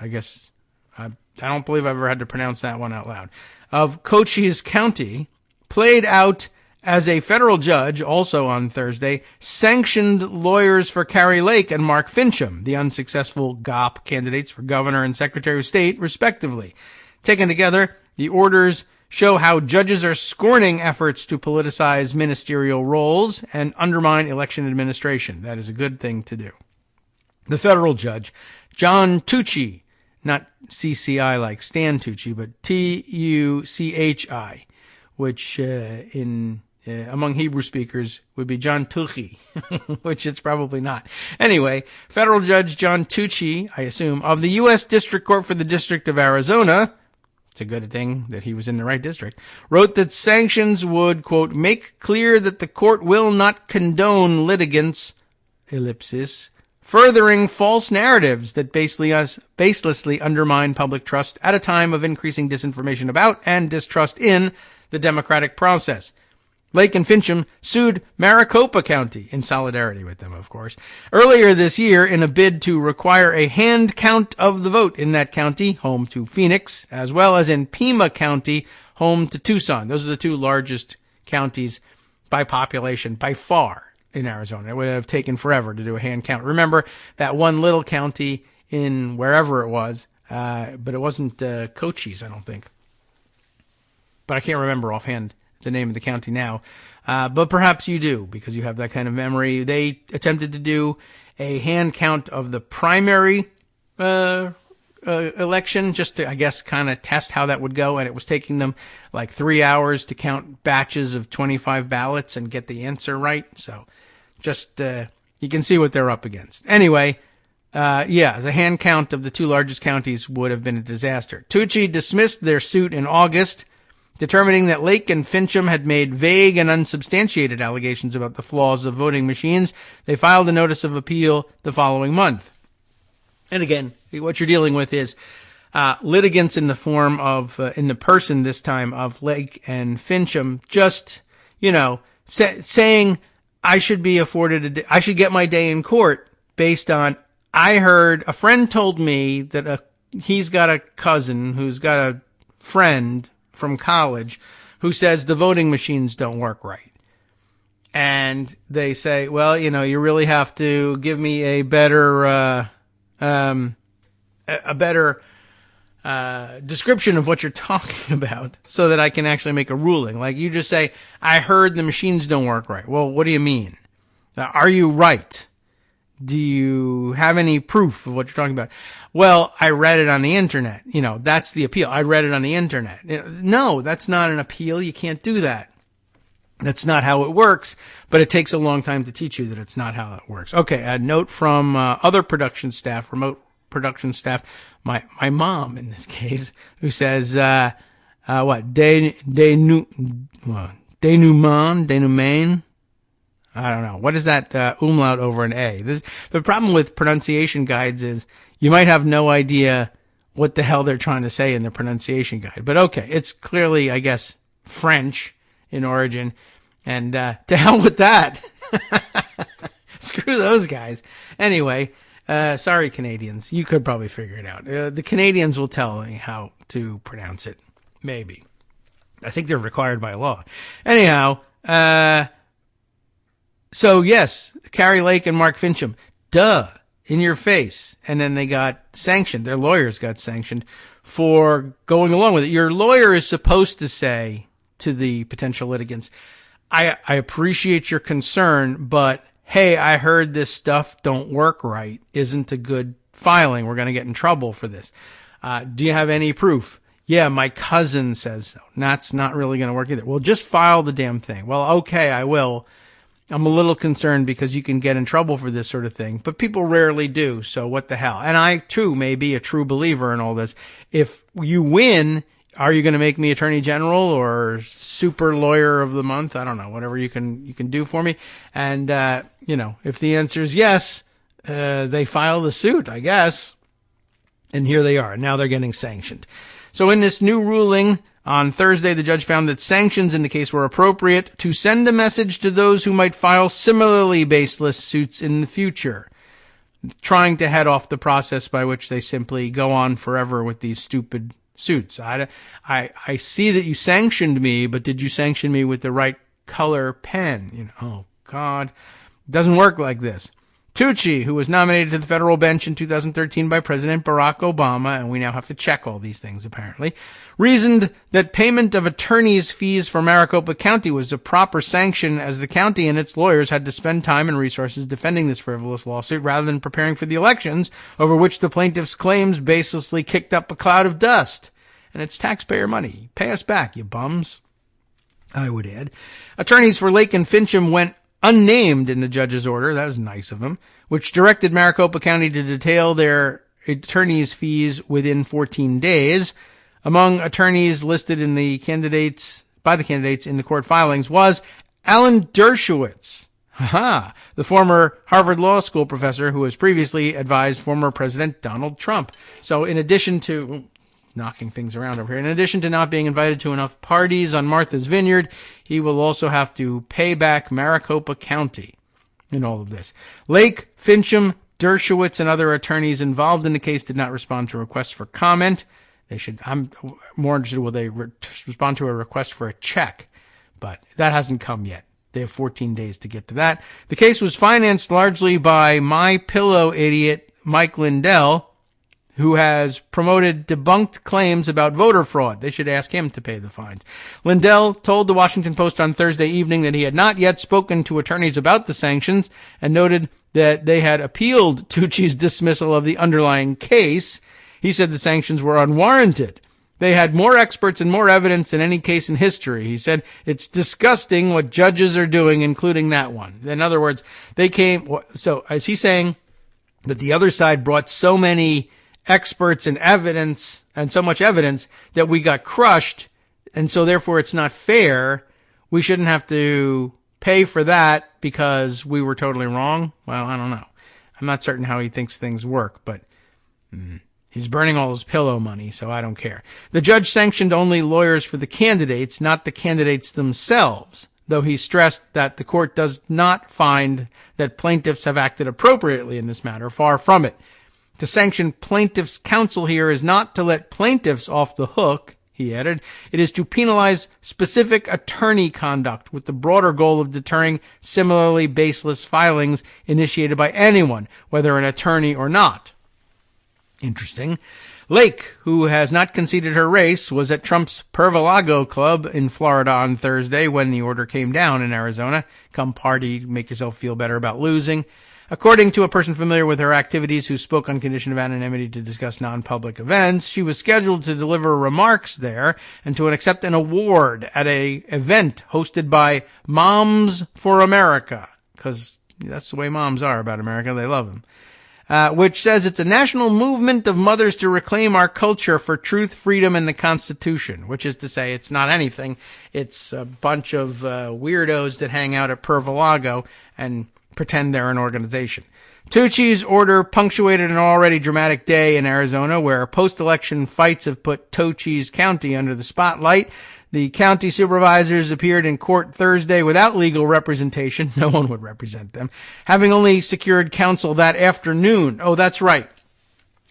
I guess, I don't believe I've ever had to pronounce that one out loud, of Cochise County played out as a federal judge, also on Thursday, sanctioned lawyers for Kari Lake and Mark Fincham, the unsuccessful GOP candidates for governor and secretary of state, respectively. Taken together, the orders show how judges are scorning efforts to politicize ministerial roles and undermine election administration. That is a good thing to do. The federal judge, John Tucci, not CCI like Stan Tucci, but Tuchi, which among Hebrew speakers would be John Tucci, which it's probably not. Anyway, federal judge John Tucci, I assume, of the U.S. District Court for the District of Arizona, it's a good thing that he was in the right district, wrote that sanctions would, quote, make clear that the court will not condone litigants, ellipsis, furthering false narratives that baselessly undermine public trust at a time of increasing disinformation about and distrust in the democratic process. Lake and Fincham sued Maricopa County, in solidarity with them, of course, earlier this year in a bid to require a hand count of the vote in that county, home to Phoenix, as well as in Pima County, home to Tucson. Those are the two largest counties by population, by far, in Arizona. It would have taken forever to do a hand count. Remember that one little county in wherever it was, but it wasn't Cochise, I don't think. But I can't remember offhand the name of the county now. But perhaps you do, because you have that kind of memory. They attempted to do a hand count of the primary election, just to, I guess, kind of test how that would go. And it was taking them like 3 hours to count batches of 25 ballots and get the answer right. So just, you can see what they're up against. Anyway, the hand count of the two largest counties would have been a disaster. Tucci dismissed their suit in August, determining that Lake and Fincham had made vague and unsubstantiated allegations about the flaws of voting machines. They filed a notice of appeal the following month. And again, what you're dealing with is litigants in the form of, in the person this time, of Lake and Fincham, just, saying I should be afforded I should get my day in court based on, I heard, a friend told me that he's got a cousin who's got a friend from college who says the voting machines don't work right. And they say, well, you really have to give me a better description of what you're talking about so that I can actually make a ruling. Like you just say, I heard the machines don't work right. Well, what do you mean? Are you right? Do you have any proof of what you're talking about? Well, I read it on the internet. That's the appeal. I read it on the internet. No, that's not an appeal. You can't do that. That's not how it works, but it takes a long time to teach you that it's not how it works. Okay, a note from other production staff, remote production staff, my mom in this case, who says, denouement? I don't know. What is that umlaut over an A? The problem with pronunciation guides is you might have no idea what the hell they're trying to say in the pronunciation guide. But okay, it's clearly, I guess, French in origin. And to hell with that. Screw those guys. Anyway, sorry, Canadians. You could probably figure it out. The Canadians will tell me how to pronounce it. Maybe. I think they're required by law. Anyhow, so yes, Carrie Lake and Mark Fincham. Duh. In your face. And then they got sanctioned. Their lawyers got sanctioned for going along with it. Your lawyer is supposed to say to the potential litigants, I appreciate your concern, but hey, I heard this stuff don't work right. Isn't a good filing. We're going to get in trouble for this. Do you have any proof? Yeah, my cousin says so. That's not really going to work either. Well, just file the damn thing. Well, okay, I will. I'm a little concerned because you can get in trouble for this sort of thing, but people rarely do. So what the hell? And I too may be a true believer in all this. If you win, are you going to make me attorney general or super lawyer of the month? I don't know, whatever you can do for me. And, if the answer is yes, they file the suit, I guess. And here they are. Now they're getting sanctioned. So in this new ruling, on Thursday, the judge found that sanctions in the case were appropriate to send a message to those who might file similarly baseless suits in the future, trying to head off the process by which they simply go on forever with these stupid suits. I see that you sanctioned me, but did you sanction me with the right color pen? Oh, God. It doesn't work like this. Tucci, who was nominated to the federal bench in 2013 by President Barack Obama, and we now have to check all these things apparently, reasoned that payment of attorney's fees for Maricopa County was a proper sanction as the county and its lawyers had to spend time and resources defending this frivolous lawsuit rather than preparing for the elections over which the plaintiff's claims baselessly kicked up a cloud of dust. And it's taxpayer money. Pay us back, you bums. I would add. Attorneys for Lake and Fincham went unnamed in the judge's order, that was nice of him, which directed Maricopa County to detail their attorney's fees within 14 days. Among attorneys listed in the candidates in the court filings was Alan Dershowitz, the former Harvard Law School professor who has previously advised former President Donald Trump. So in addition to knocking things around over here. In addition to not being invited to enough parties on Martha's Vineyard, he will also have to pay back Maricopa County in all of this. Lake, Fincham, Dershowitz, and other attorneys involved in the case did not respond to requests for comment. I'm more interested, will they respond to a request for a check? But that hasn't come yet. They have 14 days to get to that. The case was financed largely by my pillow idiot, Mike Lindell, who has promoted debunked claims about voter fraud. They should ask him to pay the fines. Lindell told the Washington Post on Thursday evening that he had not yet spoken to attorneys about the sanctions and noted that they had appealed Tucci's dismissal of the underlying case. He said the sanctions were unwarranted. They had more experts and more evidence than any case in history. He said, it's disgusting what judges are doing, including that one. In other words, so is he saying that the other side brought so many experts and evidence and so much evidence that we got crushed, and so therefore it's not fair? We shouldn't have to pay for that because we were totally wrong? Well, I don't know. I'm not certain how he thinks things work, but he's burning all his pillow money, so I don't care. The judge sanctioned only lawyers for the candidates, not the candidates themselves, though he stressed that the court does not find that plaintiffs have acted appropriately in this matter. Far from it. To sanction plaintiffs' counsel here is not to let plaintiffs off the hook, he added. It is to penalize specific attorney conduct with the broader goal of deterring similarly baseless filings initiated by anyone, whether an attorney or not. Interesting. Lake, who has not conceded her race, was at Trump's Pervalago Club in Florida on Thursday when the order came down in Arizona. Come party, make yourself feel better about losing. According to a person familiar with her activities who spoke on condition of anonymity to discuss non-public events, she was scheduled to deliver remarks there and to accept an award at a event hosted by Moms for America, because that's the way moms are about America. They love them. which says it's a national movement of mothers to reclaim our culture for truth, freedom, and the Constitution, which is to say it's not anything. It's a bunch of weirdos that hang out at Pervalago and pretend they're an organization. Tucci's order punctuated an already dramatic day in Arizona where post-election fights have put Tucci's county under the spotlight. The county supervisors appeared in court Thursday without legal representation. No one would represent them, having only secured counsel that afternoon. Oh, that's right.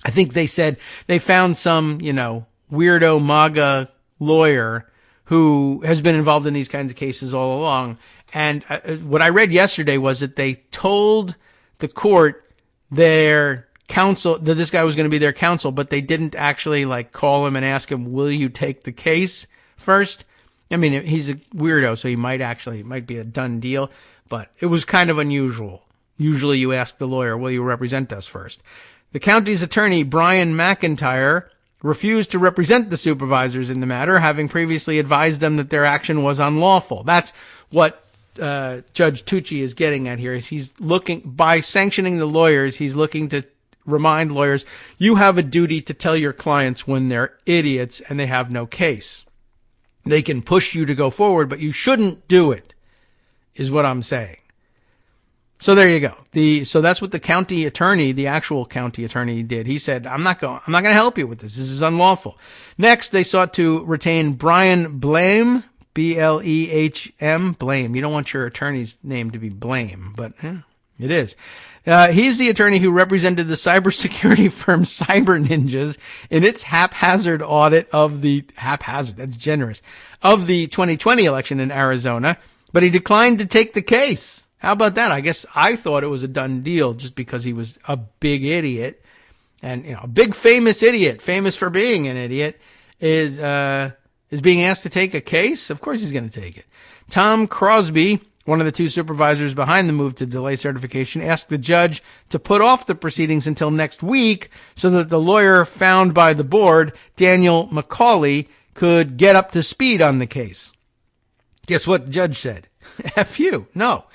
I think they said they found some, weirdo MAGA lawyer who has been involved in these kinds of cases all along. And what I read yesterday was that they told the court their counsel that this guy was going to be their counsel, but they didn't actually call him and ask him, will you take the case first? I mean, he's a weirdo, so he might be a done deal, but it was kind of unusual. Usually you ask the lawyer, will you represent us first? The county's attorney, Brian McIntyre, refused to represent the supervisors in the matter, having previously advised them that their action was unlawful. That's what Judge Tucci is getting at here. Is he's looking, by sanctioning the lawyers, he's looking to remind lawyers, you have a duty to tell your clients when they're idiots and they have no case. They can push you to go forward, but you shouldn't do it, is what I'm saying. So there you go. So that's what the county attorney, the actual county attorney, did. He said, I'm not going to help you with this. This is unlawful. Next, they sought to retain Brian Blame, Blehm, Blame. You don't want your attorney's name to be Blame, but it is. He's the attorney who represented the cybersecurity firm Cyber Ninjas in its haphazard audit of that's generous, of the 2020 election in Arizona, but he declined to take the case. How about that? I guess I thought it was a done deal just because he was a big idiot, and a big famous idiot, famous for being an idiot, is being asked to take a case. Of course he's going to take it. Tom Crosby, one of the two supervisors behind the move to delay certification, asked the judge to put off the proceedings until next week so that the lawyer found by the board, Daniel McCauley, could get up to speed on the case. Guess what the judge said? F you. No.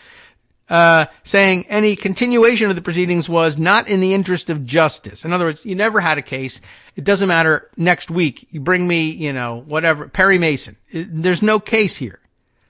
Saying any continuation of the proceedings was not in the interest of justice. In other words, you never had a case. It doesn't matter. Next week, you bring me, whatever, Perry Mason. There's no case here.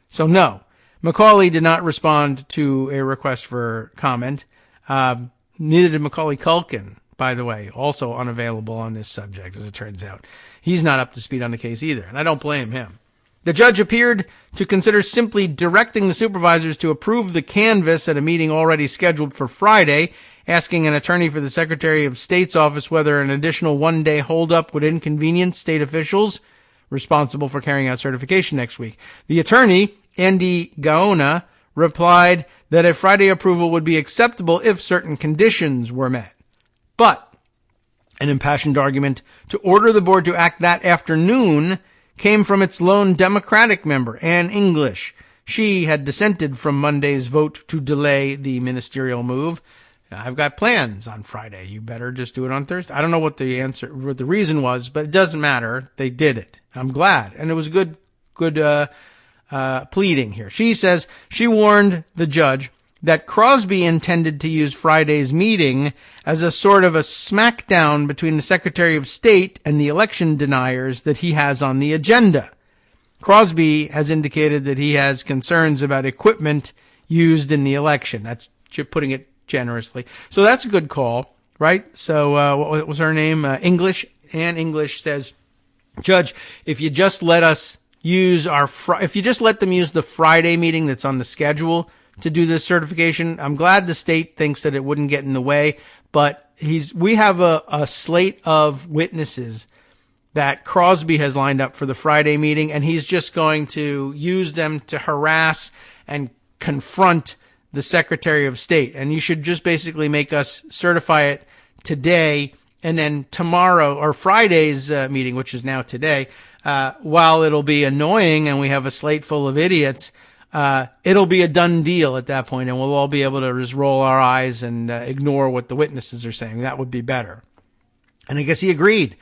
So no. McCauley did not respond to a request for comment. Neither did Macaulay Culkin, by the way, also unavailable on this subject, as it turns out. He's not up to speed on the case either, and I don't blame him. The judge appeared to consider simply directing the supervisors to approve the canvass at a meeting already scheduled for Friday, asking an attorney for the Secretary of State's office whether an additional one-day holdup would inconvenience state officials responsible for carrying out certification next week. The attorney, Andy Gaona, replied that a Friday approval would be acceptable if certain conditions were met. But an impassioned argument to order the board to act that afternoon came from its lone Democratic member, Ann English. She had dissented from Monday's vote to delay the ministerial move. I've got plans on Friday. You better just do it on Thursday. I don't know what the reason was, but it doesn't matter. They did it. I'm glad. And it was good pleading here. She says she warned the judge that Crosby intended to use Friday's meeting as a sort of a smackdown between the Secretary of State and the election deniers that he has on the agenda. Crosby has indicated that he has concerns about equipment used in the election. That's putting it generously. So that's a good call, right? So what was her name? English. Ann English says, Judge, if you just let us use if you just let them use the Friday meeting that's on the schedule to do this certification, I'm glad the state thinks that it wouldn't get in the way, but we have a slate of witnesses that Crosby has lined up for the Friday meeting, and he's just going to use them to harass and confront the Secretary of State. And you should just basically make us certify it today, and then tomorrow, or Friday's meeting, which is now today, while it'll be annoying and we have a slate full of idiots, it'll be a done deal at that point, and we'll all be able to just roll our eyes and ignore what the witnesses are saying. That would be better. And I guess he agreed.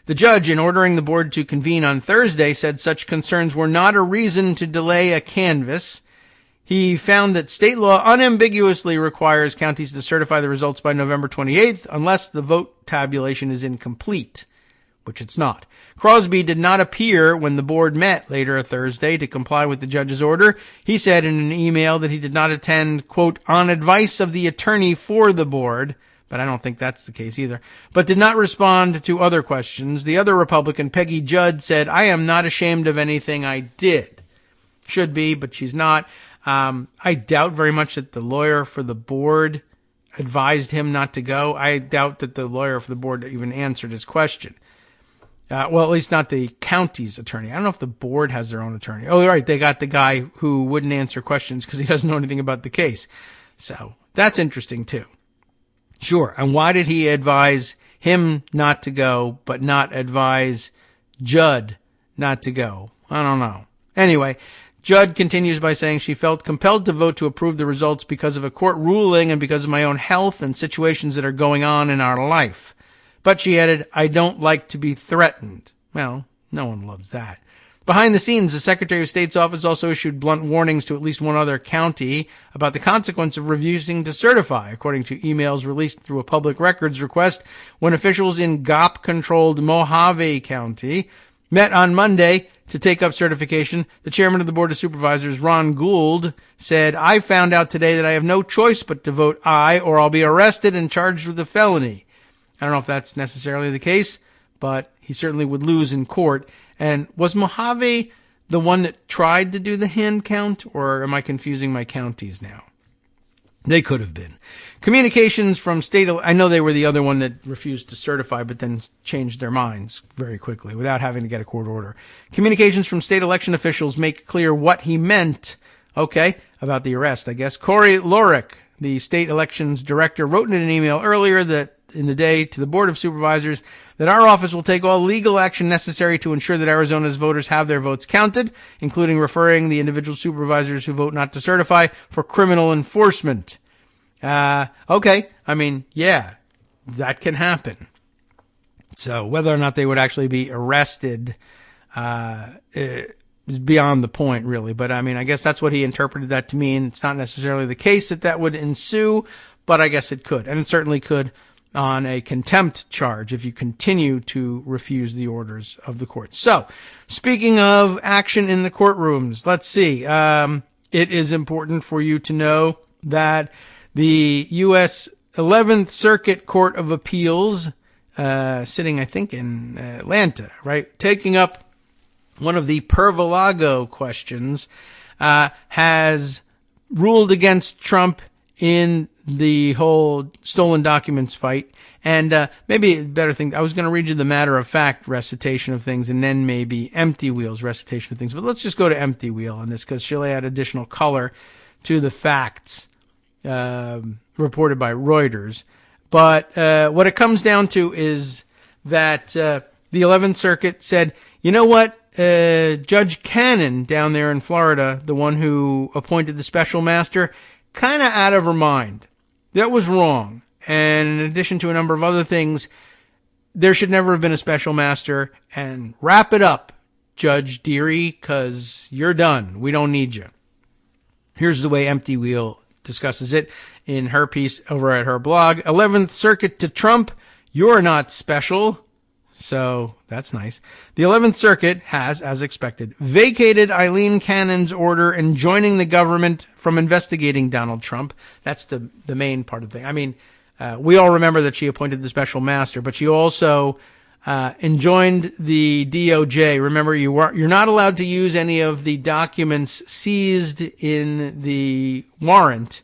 The judge, in ordering the board to convene on Thursday, said such concerns were not a reason to delay a canvass. He found that state law unambiguously requires counties to certify the results by November 28th unless the vote tabulation is incomplete, which it's not. Crosby did not appear when the board met later Thursday to comply with the judge's order. He said in an email that he did not attend, quote, on advice of the attorney for the board, but I don't think that's the case either, but did not respond to other questions. The other Republican, Peggy Judd, said, I am not ashamed of anything I did. Should be, but she's not. I doubt very much that the lawyer for the board advised him not to go. I doubt that the lawyer for the board even answered his question. Well, at least not the county's attorney. I don't know if the board has their own attorney. Oh, right. They got the guy who wouldn't answer questions because he doesn't know anything about the case. So that's interesting too. Sure. And why did he advise him not to go, but not advise Judd not to go? I don't know. Anyway, Judd continues by saying she felt compelled to vote to approve the results because of a court ruling and because of my own health and situations that are going on in our life. But she added, I don't like to be threatened. Well, no one loves that. Behind the scenes, the Secretary of State's office also issued blunt warnings to at least one other county about the consequence of refusing to certify, according to emails released through a public records request when officials in GOP-controlled Mojave County met on Monday to take up certification. The chairman of the Board of Supervisors, Ron Gould, said, I found out today that I have no choice but to vote aye or I'll be arrested and charged with a felony. I don't know if that's necessarily the case, but he certainly would lose in court. And was Mojave the one that tried to do the hand count, or am I confusing my counties now? They could have been. Communications from state, I know they were the other one that refused to certify, but then changed their minds very quickly without having to get a court order. Communications from state election officials make clear what he meant, about the arrest, I guess. Corey Lorick, the state elections director, wrote in an email earlier that in the day to the Board of Supervisors that our office will take all legal action necessary to ensure that Arizona's voters have their votes counted, including referring the individual supervisors who vote not to certify for criminal enforcement. Okay. I mean, yeah, that can happen. So whether or not they would actually be arrested, is beyond the point, really. But I mean, I guess that's what he interpreted that to mean. It's not necessarily the case that would ensue, but I guess it could. And it certainly could on a contempt charge if you continue to refuse the orders of the court. So, speaking of action in the courtrooms, let's see. It is important for you to know that the U.S. 11th Circuit Court of Appeals, sitting, I think, in Atlanta, right, taking up one of the Pervolago questions, has ruled against Trump in the whole stolen documents fight. And maybe a better thing, I was going to read you the matter-of-fact recitation of things and then maybe Empty Wheel's recitation of things. But let's just go to Empty Wheel on this because she'll add additional color to the facts reported by Reuters. But what it comes down to is that the 11th Circuit said, you know what? Judge Cannon down there in Florida, the one who appointed the special master, kind of out of her mind. That was wrong. And in addition to a number of other things, there should never have been a special master. And wrap it up, Judge Deary, because you're done. We don't need you. Here's the way Empty Wheel discusses it in her piece over at her blog. 11th Circuit to Trump, you're not special. So that's nice. The 11th Circuit has, as expected, vacated Eileen Cannon's order enjoining the government from investigating Donald Trump. That's the main part of the thing. I mean, we all remember that she appointed the special master, but she also enjoined the DOJ. Remember, you're not allowed to use any of the documents seized in the warrant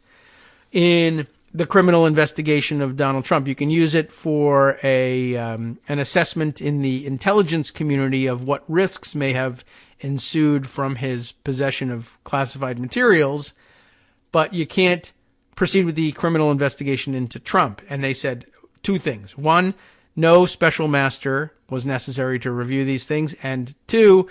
in the criminal investigation of Donald Trump. You can use it for an assessment in the intelligence community of what risks may have ensued from his possession of classified materials, but you can't proceed with the criminal investigation into Trump. And they said two things. One, no special master was necessary to review these things. And two,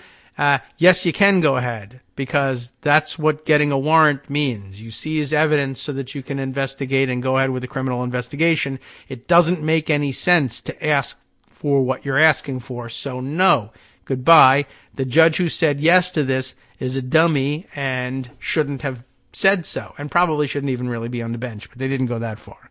yes, you can go ahead, because that's what getting a warrant means. You seize evidence so that you can investigate and go ahead with a criminal investigation. It doesn't make any sense to ask for what you're asking for. So no, goodbye. The judge who said yes to this is a dummy and shouldn't have said so, and probably shouldn't even really be on the bench, but they didn't go that far.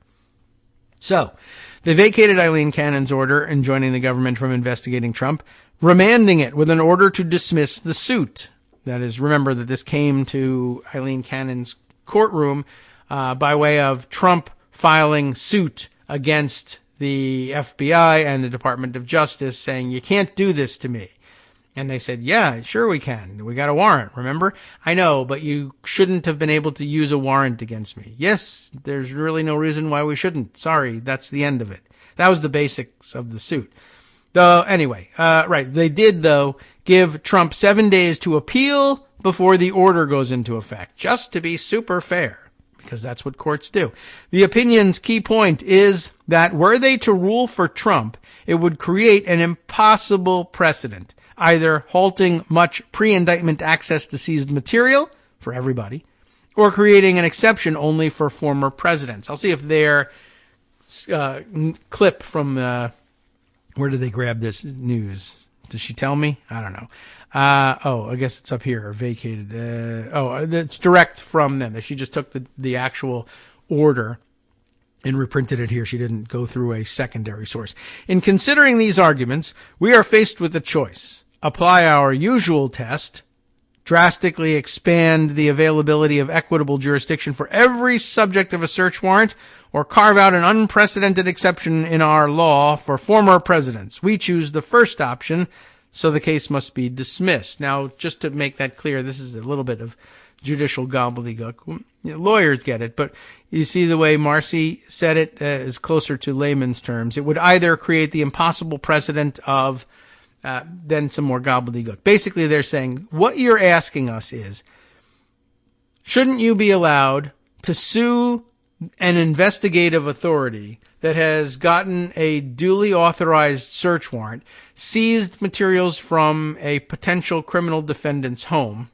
So, they vacated Eileen Cannon's order enjoining the government from investigating Trump, remanding it with an order to dismiss the suit. That is, remember that this came to Eileen Cannon's courtroom by way of Trump filing suit against the FBI and the Department of Justice saying, you can't do this to me. And they said, yeah, sure we can. We got a warrant, remember? I know, but you shouldn't have been able to use a warrant against me. Yes, there's really no reason why we shouldn't. Sorry, that's the end of it. That was the basics of the suit. Though, anyway, right. They did, though, give Trump 7 days to appeal before the order goes into effect, just to be super fair, because that's what courts do. The opinion's key point is that were they to rule for Trump, it would create an impossible precedent, either halting much pre-indictment access to seized material for everybody, or creating an exception only for former presidents. I'll see if their clip from where did they grab this news? Does she tell me? I don't know. I guess it's up here, vacated. It's direct from them. She just took the actual order and reprinted it here. She didn't go through a secondary source. In considering these arguments, we are faced with a choice. Apply our usual test, drastically expand the availability of equitable jurisdiction for every subject of a search warrant, or carve out an unprecedented exception in our law for former presidents. We choose the first option, so the case must be dismissed. Now, just to make that clear, this is a little bit of judicial gobbledygook. Lawyers get it, but you see the way Marcy said it is closer to layman's terms. It would either create the impossible precedent of then some more gobbledygook. Basically, they're saying, what you're asking us is, shouldn't you be allowed to sue an investigative authority that has gotten a duly authorized search warrant, seized materials from a potential criminal defendant's home,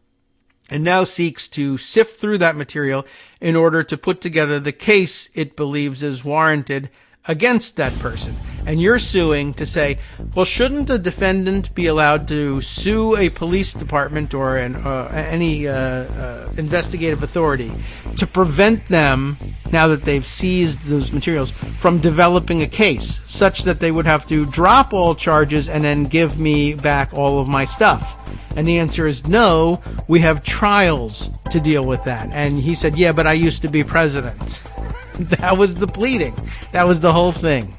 and now seeks to sift through that material in order to put together the case it believes is warranted against that person? And you're suing to say, well, shouldn't a defendant be allowed to sue a police department or any investigative authority to prevent them, now that they've seized those materials, from developing a case such that they would have to drop all charges and then give me back all of my stuff? And the answer is no, we have trials to deal with that. And he said, yeah, but I used to be president. That was the pleading. That was the whole thing.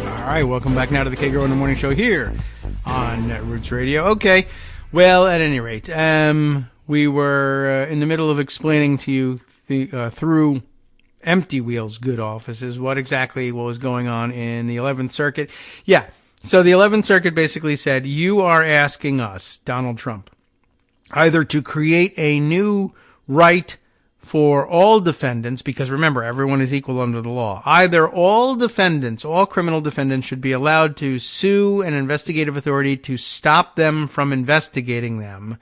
All right, welcome back now to the Kagro in the Morning Show here on Roots Radio. Okay, well, at any rate, we were in the middle of explaining to you through Empty Wheel's good offices what was going on in the 11th Circuit. Yeah, so the 11th Circuit basically said, you are asking us, Donald Trump, either to create a new right for all defendants, because remember, everyone is equal under the law. Either all criminal defendants should be allowed to sue an investigative authority to stop them from investigating them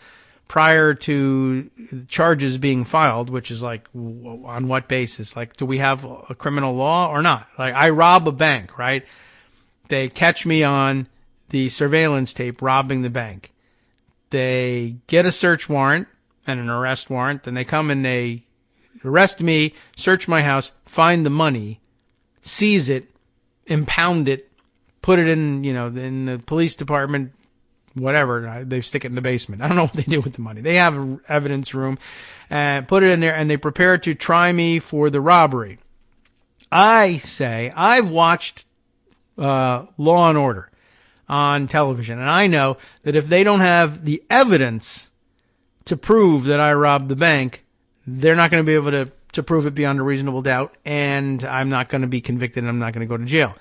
prior to charges being filed, which is like, on what basis? Like, do we have a criminal law or not? Like, I rob a bank, right? They catch me on the surveillance tape robbing the bank. They get a search warrant and an arrest warrant, and they come and they arrest me, search my house, find the money, seize it, impound it, put it in, in the police department, whatever. They stick it in the basement. I don't know what they do with the money. They have an evidence room and put it in there, and they prepare to try me for the robbery. I say, I've watched Law and Order on television, and I know that if they don't have the evidence to prove that I robbed the bank, they're not going to be able to prove it beyond a reasonable doubt, and I'm not going to be convicted, and I'm not going to go to jail.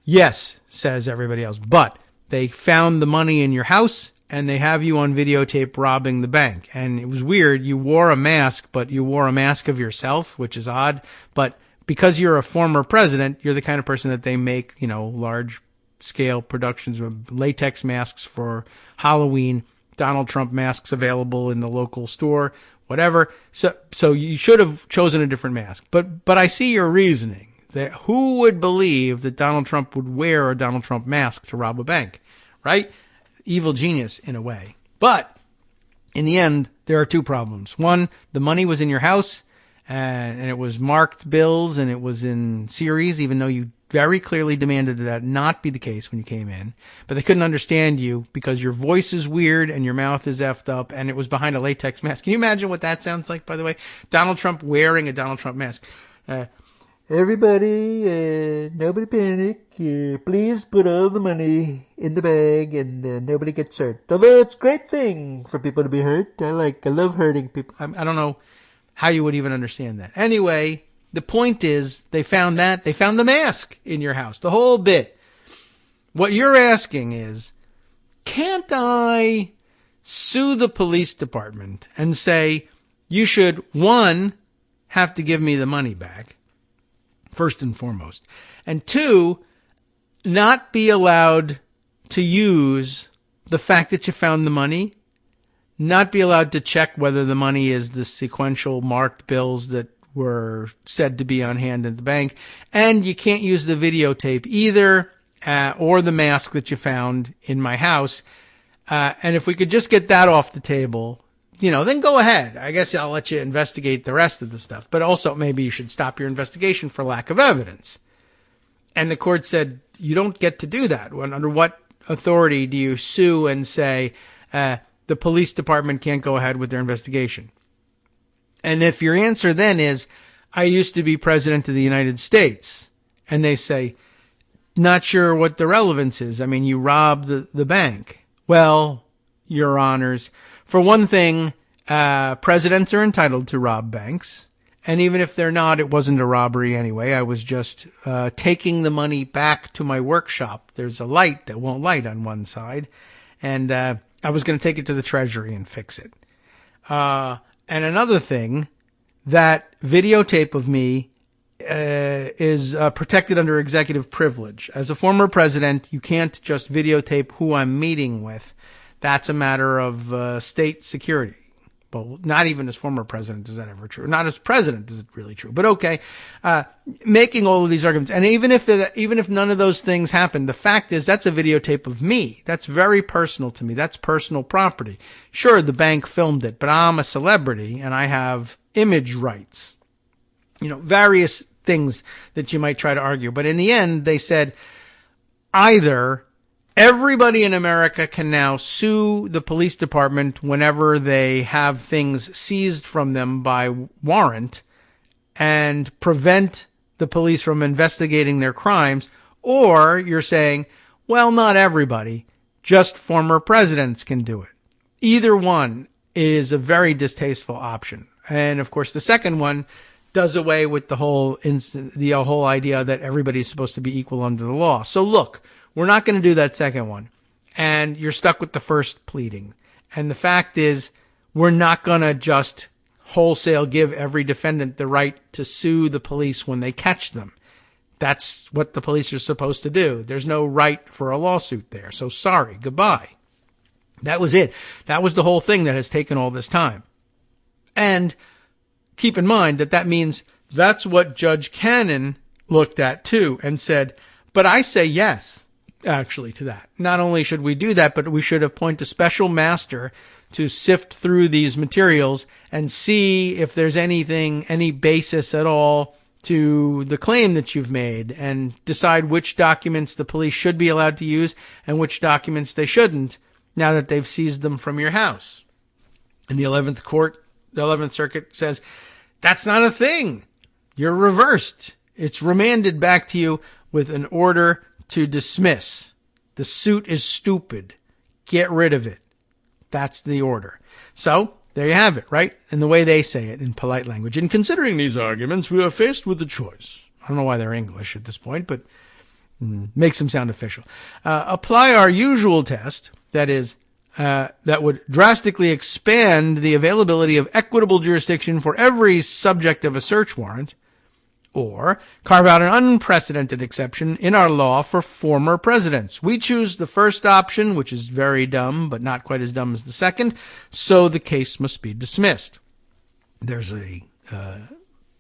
Yes, says everybody else, but they found the money in your house, and they have you on videotape robbing the bank. And it was weird. You wore a mask, but you wore a mask of yourself, which is odd. But because you're a former president, you're the kind of person that they make, large scale productions of latex masks for Halloween, Donald Trump masks available in the local store, whatever. So you should have chosen a different mask. But I see your reasoning. That who would believe that Donald Trump would wear a Donald Trump mask to rob a bank, right? evil genius in a way. But in the end, there are two problems. One, the money was in your house, and it was marked bills, and it was in series, even though you very clearly demanded that not be the case when you came in. But they couldn't understand you because your voice is weird and your mouth is effed up, and it was behind a latex mask. Can you imagine what that sounds like, by the way? Donald Trump wearing a Donald Trump mask. Everybody, nobody panic. Please put all the money in the bag and nobody gets hurt. Although it's a great thing for people to be hurt. I love hurting people. I don't know how you would even understand that. Anyway, the point is they found that. They found the mask in your house, the whole bit. What you're asking is, can't I sue the police department and say, you should, one, have to give me the money back, first and foremost, and two, not be allowed to use the fact that you found the money, not be allowed to check whether the money is the sequential marked bills that were said to be on hand at the bank, and you can't use the videotape either, or the mask that you found in my house. And if we could just get that off the table, then go ahead. I guess I'll let you investigate the rest of the stuff. But also maybe you should stop your investigation for lack of evidence. And the court said, you don't get to do that. Under what authority do you sue and say the police department can't go ahead with their investigation? And if your answer then is, I used to be president of the United States, and they say, not sure what the relevance is. I mean, you robbed the bank. Well, Your Honors, for one thing, presidents are entitled to rob banks. And even if they're not, it wasn't a robbery anyway. I was just taking the money back to my workshop. There's a light that won't light on one side. And I was going to take it to the Treasury and fix it. And another thing, that videotape of me is protected under executive privilege. As a former president, you can't just videotape who I'm meeting with. That's a matter of state security. But not even as former president is that ever true. Not as president is it really true. But okay, making all of these arguments, and even if none of those things happen, the fact is that's a videotape of me. That's very personal to me. That's personal property. Sure, the bank filmed it, but I'm a celebrity and I have image rights. Various things that you might try to argue. But in the end, they said either everybody in America can now sue the police department whenever they have things seized from them by warrant and prevent the police from investigating their crimes, or you're saying, well, not everybody, just former presidents can do it. Either one is a very distasteful option. And of course, the second one does away with the whole idea that everybody's supposed to be equal under the law. So look, we're not going to do that second one. And you're stuck with the first pleading. And the fact is, we're not going to just wholesale give every defendant the right to sue the police when they catch them. That's what the police are supposed to do. There's no right for a lawsuit there. So sorry, goodbye. That was it. That was the whole thing that has taken all this time. And keep in mind that means that's what Judge Cannon looked at too and said, but I say yes. Actually, to that. Not only should we do that, but we should appoint a special master to sift through these materials and see if there's any basis at all to the claim that you've made, and decide which documents the police should be allowed to use and which documents they shouldn't, now that they've seized them from your house. And the 11th Circuit says, that's not a thing. You're reversed. It's remanded back to you with an order to dismiss. The suit is stupid. Get rid of it. That's the order. So, there you have it, right? And the way they say it in polite language. In considering these arguments, we are faced with a choice. I don't know why they're English at this point, but makes them sound official. Apply our usual test, that is, that would drastically expand the availability of equitable jurisdiction for every subject of a search warrant, or carve out an unprecedented exception in our law for former presidents. We choose the first option, which is very dumb, but not quite as dumb as the second, so the case must be dismissed. There's a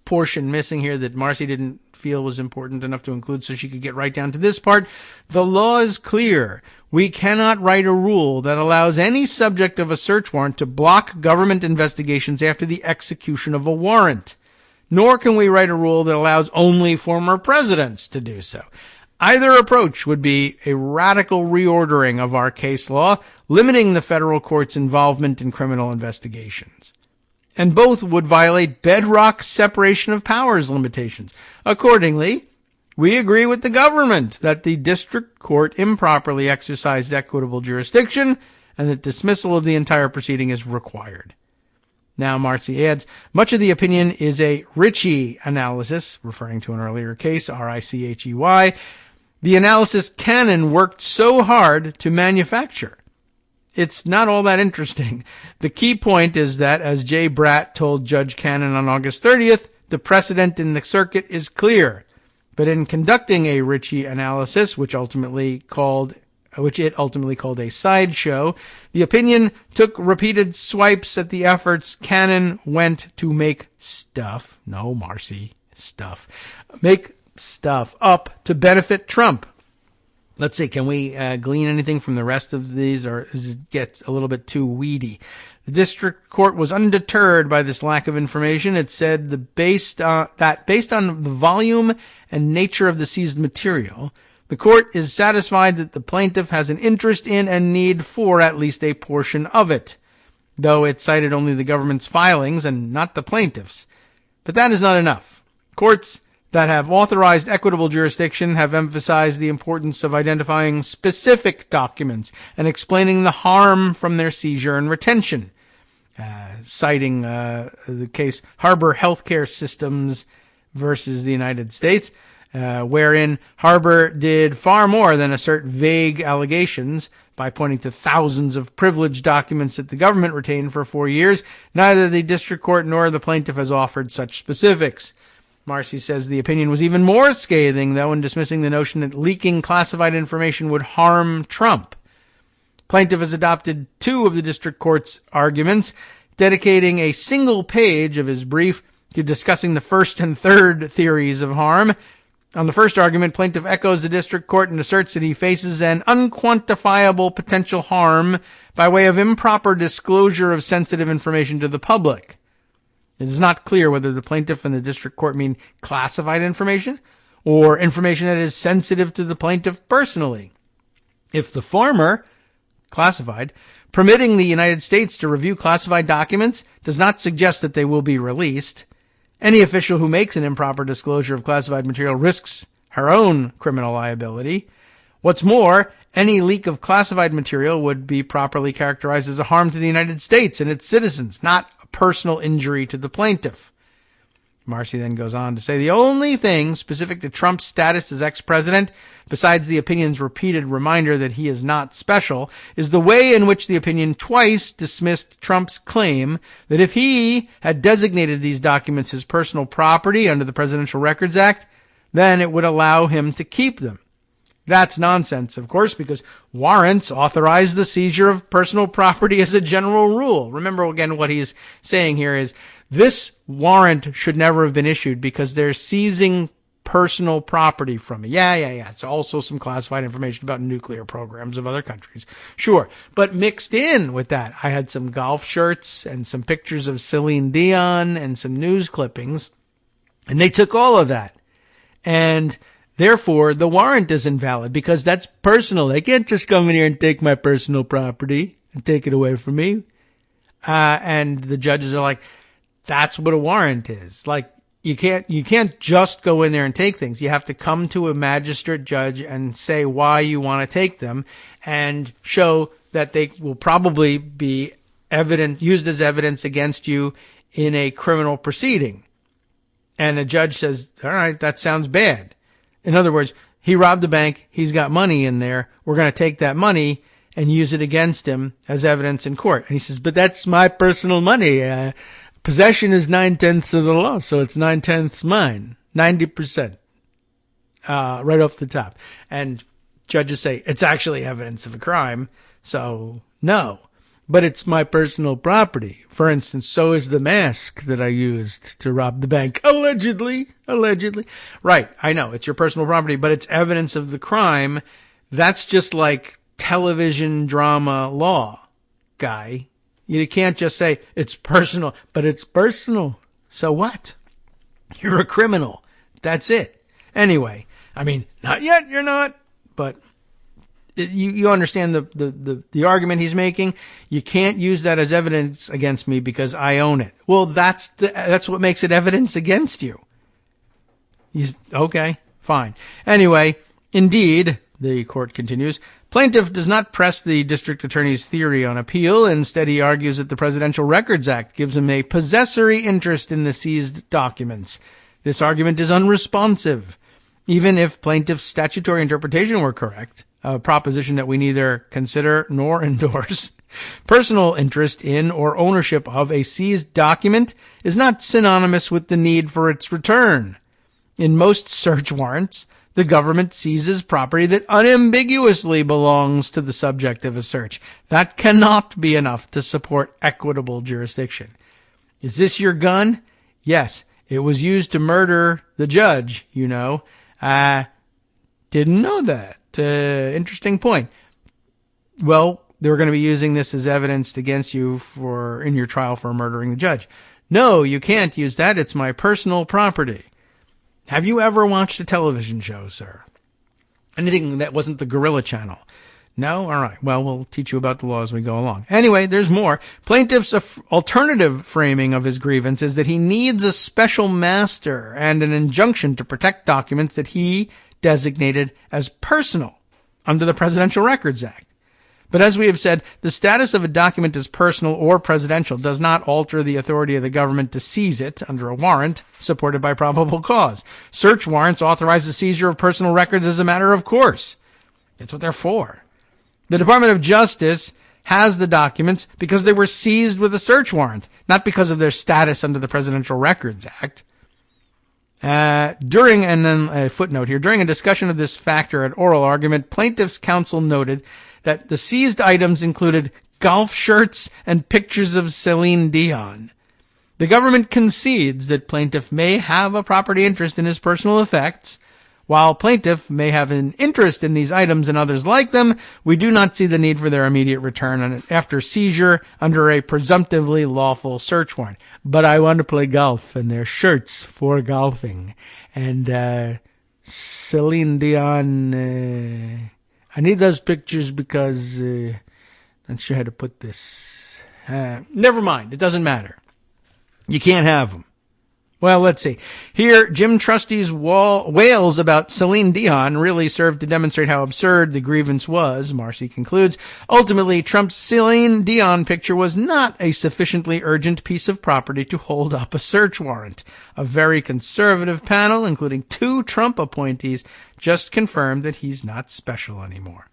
portion missing here that Marcy didn't feel was important enough to include so she could get right down to this part. The law is clear. We cannot write a rule that allows any subject of a search warrant to block government investigations after the execution of a warrant. Nor can we write a rule that allows only former presidents to do so. Either approach would be a radical reordering of our case law, limiting the federal court's involvement in criminal investigations. And both would violate bedrock separation of powers limitations. Accordingly, we agree with the government that the district court improperly exercised equitable jurisdiction and that dismissal of the entire proceeding is required. Now, Marcy adds, much of the opinion is a Ritchie analysis, referring to an earlier case, R-I-C-H-E-Y, the analysis Cannon worked so hard to manufacture. It's not all that interesting. The key point is that, as Jay Bratt told Judge Cannon on August 30th, the precedent in the circuit is clear. But in conducting a Ritchie analysis, which it ultimately called a sideshow, the opinion took repeated swipes at the efforts Cannon went to make stuff up to benefit Trump. Let's see, can we glean anything from the rest of these, or does it get a little bit too weedy? The district court was undeterred by this lack of information. It said that based on the volume and nature of the seized material, the court is satisfied that the plaintiff has an interest in and need for at least a portion of it, though it cited only the government's filings and not the plaintiff's. But that is not enough. Courts that have authorized equitable jurisdiction have emphasized the importance of identifying specific documents and explaining the harm from their seizure and retention, citing the case Harbor Healthcare Systems versus the United States, wherein Harbor did far more than assert vague allegations by pointing to thousands of privileged documents that the government retained for 4 years. Neither the district court nor the plaintiff has offered such specifics. Marcy says the opinion was even more scathing, though, in dismissing the notion that leaking classified information would harm Trump. Plaintiff has adopted two of the district court's arguments, dedicating a single page of his brief to discussing the first and third theories of harm. On the first argument, plaintiff echoes the district court and asserts that he faces an unquantifiable potential harm by way of improper disclosure of sensitive information to the public. It is not clear whether the plaintiff and the district court mean classified information or information that is sensitive to the plaintiff personally. If the former, classified, permitting the United States to review classified documents does not suggest that they will be released, any official who makes an improper disclosure of classified material risks her own criminal liability. What's more, any leak of classified material would be properly characterized as a harm to the United States and its citizens, not personal injury to the plaintiff. Marcy then goes on to say the only thing specific to Trump's status as ex-president, besides the opinion's repeated reminder that he is not special, is the way in which the opinion twice dismissed Trump's claim that if he had designated these documents his personal property under the Presidential Records Act, then it would allow him to keep them. That's nonsense, of course, because warrants authorize the seizure of personal property as a general rule. Remember, again, what he's saying here is this warrant should never have been issued because they're seizing personal property from me. Yeah. It's also some classified information about nuclear programs of other countries. Sure. But mixed in with that, I had some golf shirts and some pictures of Celine Dion and some news clippings, and they took all of that. And therefore, the warrant is invalid because that's personal. They can't just come in here and take my personal property and take it away from me. And the judges are like, that's what a warrant is. Like, you can't just go in there and take things. You have to come to a magistrate judge and say why you want to take them and show that they will probably be used as evidence against you in a criminal proceeding. And a judge says, all right, that sounds bad. In other words, he robbed a bank. He's got money in there. We're going to take that money and use it against him as evidence in court. And he says, but that's my personal money. Possession is 9/10 of the law, so it's 9/10 mine, 90%, right off the top. And judges say it's actually evidence of a crime, so no. but it's my personal property. For instance, so is the mask that I used to rob the bank. Allegedly. Right. I know it's your personal property, but it's evidence of the crime. That's just like television drama law, guy. You can't just say it's personal, but it's personal. So what? You're a criminal. That's it. Anyway, I mean, not yet, you're not, but you understand the argument he's making. You can't use that as evidence against me because I own it. Well, that's what makes it evidence against you. Okay, fine. Anyway, indeed, the court continues, plaintiff does not press the district attorney's theory on appeal. Instead, he argues that the Presidential Records Act gives him a possessory interest in the seized documents. This argument is unresponsive. Even if plaintiff's statutory interpretation were correct, a proposition that we neither consider nor endorse, personal interest in or ownership of a seized document is not synonymous with the need for its return. In most search warrants, the government seizes property that unambiguously belongs to the subject of a search. That cannot be enough to support equitable jurisdiction. Is this your gun? Yes, it was used to murder the judge, you know. Didn't know that. Interesting point. Well, they were going to be using this as evidence against you in your trial for murdering the judge. No, you can't use that. It's my personal property. Have you ever watched a television show, sir? Anything that wasn't the Gorilla Channel? No? All right. Well, we'll teach you about the law as we go along. Anyway, there's more. Plaintiff's alternative framing of his grievance is that he needs a special master and an injunction to protect documents that he designated as personal under the Presidential Records Act. But as we have said, the status of a document as personal or presidential does not alter the authority of the government to seize it under a warrant supported by probable cause. Search warrants authorize the seizure of personal records as a matter of course. That's what they're for. The Department of Justice has the documents because they were seized with a search warrant, not because of their status under the Presidential Records Act. During a discussion of this factor at oral argument, plaintiff's counsel noted that the seized items included golf shirts and pictures of Celine Dion. The government concedes that plaintiff may have a property interest in his personal effects. While plaintiff may have an interest in these items and others like them, we do not see the need for their immediate return after seizure under a presumptively lawful search warrant. But I want to play golf, and their shirts for golfing. And Celine Dion, I need those pictures because not sure how to put this. Never mind. It doesn't matter. You can't have them. Well, let's see. Here, Jim Trustee's wails about Celine Dion really served to demonstrate how absurd the grievance was, Marcy concludes. Ultimately, Trump's Celine Dion picture was not a sufficiently urgent piece of property to hold up a search warrant. A very conservative panel, including 2 Trump appointees, just confirmed that he's not special anymore.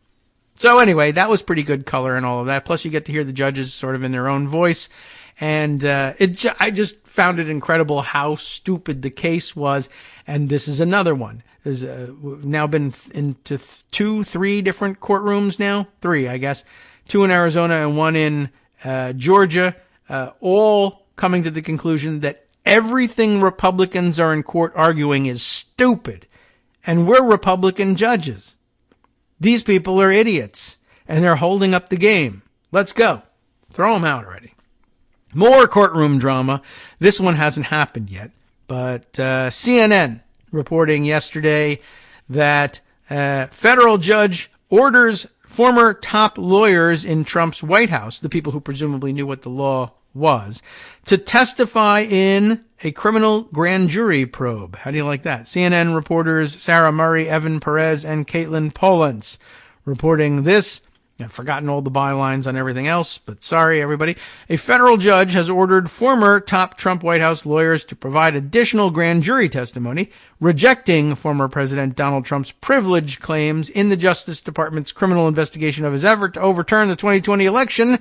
So anyway, that was pretty good color and all of that. Plus, you get to hear the judges sort of in their own voice. And I just found it incredible how stupid the case was. And this is another one. There's now been into 3 different courtrooms now. 3, I guess. 2 in Arizona and 1 in Georgia. All coming to the conclusion that everything Republicans are in court arguing is stupid. And we're Republican judges. These people are idiots. And they're holding up the game. Let's go. Throw them out already. More courtroom drama. This one hasn't happened yet, but CNN reporting yesterday that federal judge orders former top lawyers in Trump's White House, the people who presumably knew what the law was, to testify in a criminal grand jury probe. How do you like that? CNN reporters Sarah Murray, Evan Perez, and Caitlin Polans reporting this. I've forgotten all the bylines on everything else, but sorry, everybody. A federal judge has ordered former top Trump White House lawyers to provide additional grand jury testimony, rejecting former President Donald Trump's privilege claims in the Justice Department's criminal investigation of his effort to overturn the 2020 election.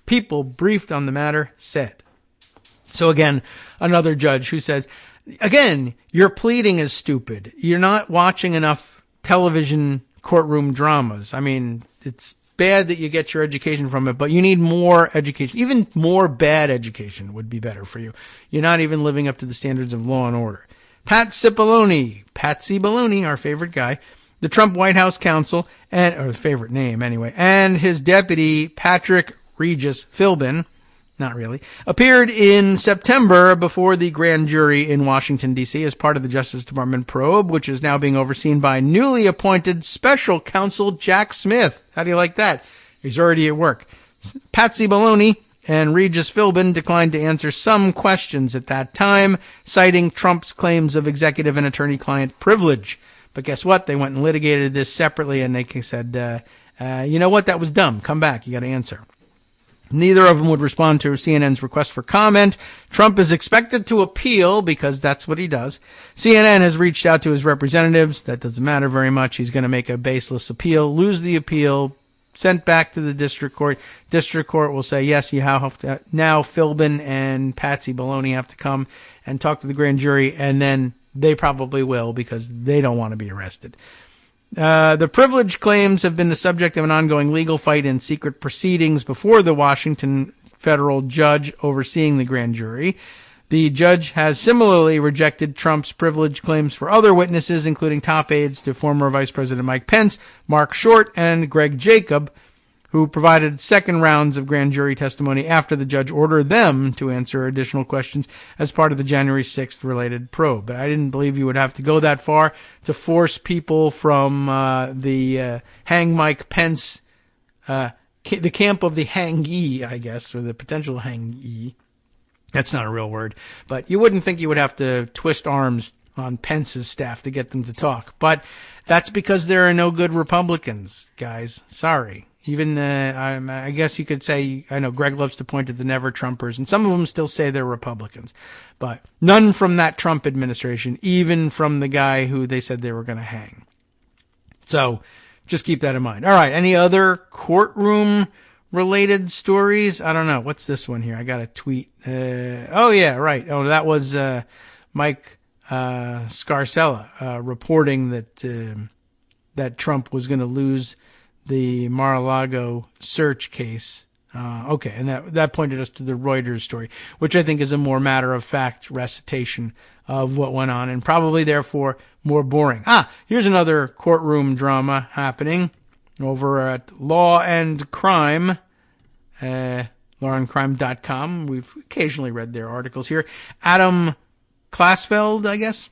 People briefed on the matter said. So again, another judge who says, again, your pleading is stupid. You're not watching enough television courtroom dramas. I mean, it's bad that you get your education from it, but you need more education. Even more bad education would be better for you. You're not even living up to the standards of law and order. Patsy Baloney, our favorite guy, the Trump White House counsel, or favorite name anyway, and his deputy, Patrick Regis Philbin, not really, appeared in September before the grand jury in Washington, D.C. as part of the Justice Department probe, which is now being overseen by newly appointed special counsel Jack Smith. How do you like that? He's already at work. Patsy Baloney and Regis Philbin declined to answer some questions at that time, citing Trump's claims of executive and attorney-client privilege. But guess what? They went and litigated this separately, and they said, you know what? That was dumb. Come back. You got to answer. Neither of them would respond to CNN's request for comment. Trump is expected to appeal because that's what he does. CNN has reached out to his representatives. That doesn't matter very much. He's going to make a baseless appeal, lose the appeal, sent back to the district court. District court will say, yes, you have to, now Philbin and Patsy Baloney have to come and talk to the grand jury, and then they probably will because they don't want to be arrested. The privilege claims have been the subject of an ongoing legal fight in secret proceedings before the Washington federal judge overseeing the grand jury. The judge has similarly rejected Trump's privilege claims for other witnesses, including top aides to former Vice President Mike Pence, Mark Short, and Greg Jacob, who provided second rounds of grand jury testimony after the judge ordered them to answer additional questions as part of the January 6th related probe. But I didn't believe you would have to go that far to force people from the Hang Mike Pence, the camp of the hangee, I guess, or the potential hangee. That's not a real word. But you wouldn't think you would have to twist arms on Pence's staff to get them to talk. But that's because there are no good Republicans, guys. Sorry. Even, I guess you could say, I know Greg loves to point at the never Trumpers, and some of them still say they're Republicans, but none from that Trump administration, even from the guy who they said they were going to hang. So just keep that in mind. All right. Any other courtroom related stories? I don't know. What's this one here? I got a tweet. Oh yeah, right. Oh, that was, Mike, Scarcella, reporting that Trump was going to lose the Mar-a-Lago search case. Okay, and that pointed us to the Reuters story, which I think is a more matter-of-fact recitation of what went on, and probably, therefore, more boring. Here's another courtroom drama happening over at Law and Crime, lawandcrime.com. We've occasionally read their articles here. Adam Klasfeld, I guess,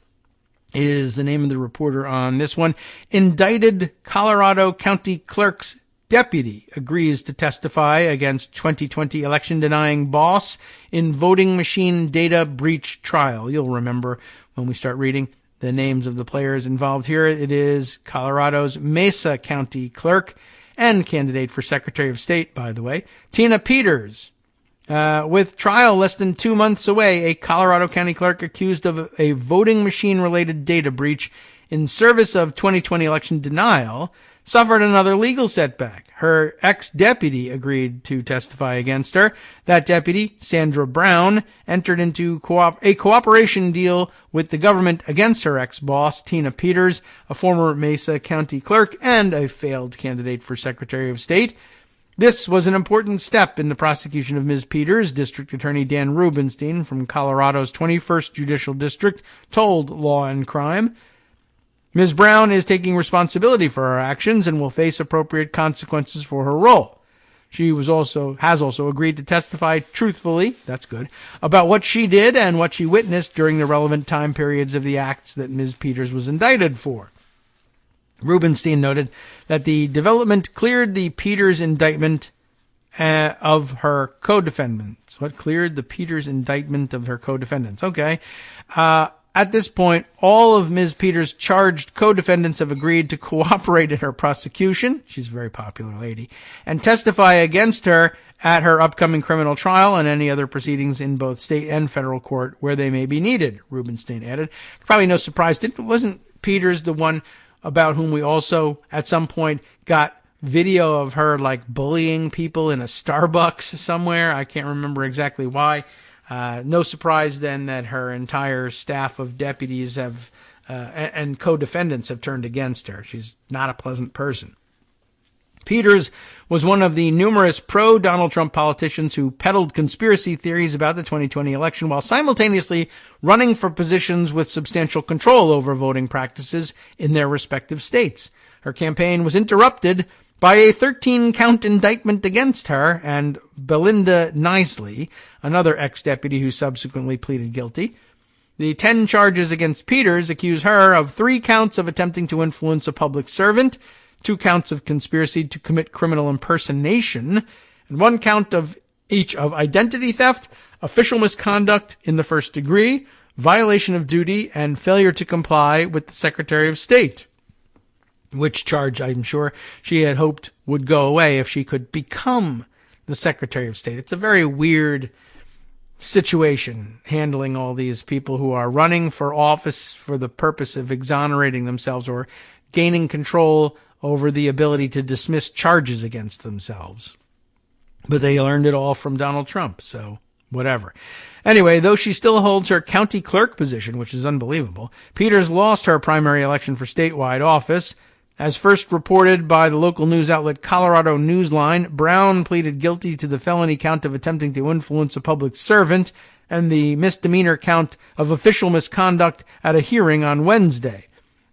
is the name of the reporter on this one. Indicted Colorado County Clerk's deputy agrees to testify against 2020 election denying boss in voting machine data breach trial. You'll remember when we start reading the names of the players involved here. It is Colorado's Mesa County Clerk and candidate for Secretary of State, by the way, Tina Peters. With trial less than 2 months away, a Colorado County clerk accused of a voting machine-related data breach in service of 2020 election denial suffered another legal setback. Her ex-deputy agreed to testify against her. That deputy, Sandra Brown, entered into a cooperation deal with the government against her ex-boss, Tina Peters, a former Mesa County clerk and a failed candidate for Secretary of State. This was an important step in the prosecution of Ms. Peters. District Attorney Dan Rubenstein from Colorado's 21st Judicial District told Law and Crime. Ms. Brown is taking responsibility for her actions and will face appropriate consequences for her role. She has also agreed to testify truthfully, that's good, about what she did and what she witnessed during the relevant time periods of the acts that Ms. Peters was indicted for. Rubenstein noted that the development cleared the Peters indictment of her co-defendants. What cleared the Peters indictment of her co-defendants? Okay. At this point, all of Ms. Peters' charged co-defendants have agreed to cooperate in her prosecution. She's a very popular lady. And testify against her at her upcoming criminal trial and any other proceedings in both state and federal court where they may be needed, Rubenstein added. Probably no surprise. Wasn't Peters the one about whom we also, at some point, got video of her, like, bullying people in a Starbucks somewhere? I can't remember exactly why. No surprise, then, that her entire staff of deputies and co-defendants have turned against her. She's not a pleasant person. Peters was one of the numerous pro-Donald Trump politicians who peddled conspiracy theories about the 2020 election while simultaneously running for positions with substantial control over voting practices in their respective states. Her campaign was interrupted by a 13-count indictment against her and Belinda Knisley, another ex-deputy who subsequently pleaded guilty. The 10 charges against Peters accuse her of 3 counts of attempting to influence a public servant, 2 counts of conspiracy to commit criminal impersonation, and 1 count of each of identity theft, official misconduct in the first degree, violation of duty, and failure to comply with the Secretary of State, which charge I'm sure she had hoped would go away if she could become the Secretary of State. It's a very weird situation handling all these people who are running for office for the purpose of exonerating themselves or gaining control over the ability to dismiss charges against themselves. But they learned it all from Donald Trump, so whatever. Anyway, though she still holds her county clerk position, which is unbelievable, Peters lost her primary election for statewide office. As first reported by the local news outlet Colorado Newsline, Brown pleaded guilty to the felony count of attempting to influence a public servant and the misdemeanor count of official misconduct at a hearing on Wednesday.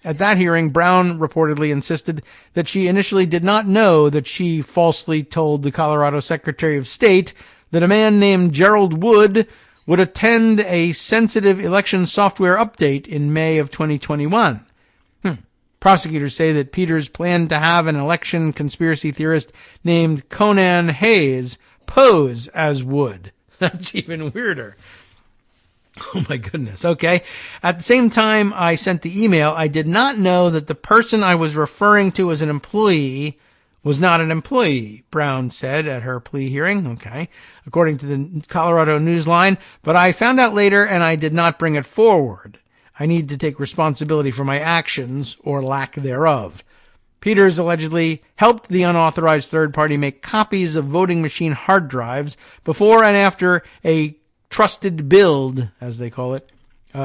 At that hearing, Brown reportedly insisted that she initially did not know that she falsely told the Colorado Secretary of State that a man named Gerald Wood would attend a sensitive election software update in May of 2021. Prosecutors say that Peters planned to have an election conspiracy theorist named Conan Hayes pose as Wood. That's even weirder. Oh my goodness. Okay. At the same time I sent the email, I did not know that the person I was referring to as an employee was not an employee, Brown said at her plea hearing. Okay. According to the Colorado Newsline, but I found out later and I did not bring it forward. I need to take responsibility for my actions or lack thereof. Peters allegedly helped the unauthorized third party make copies of voting machine hard drives before and after a trusted build, as they call it,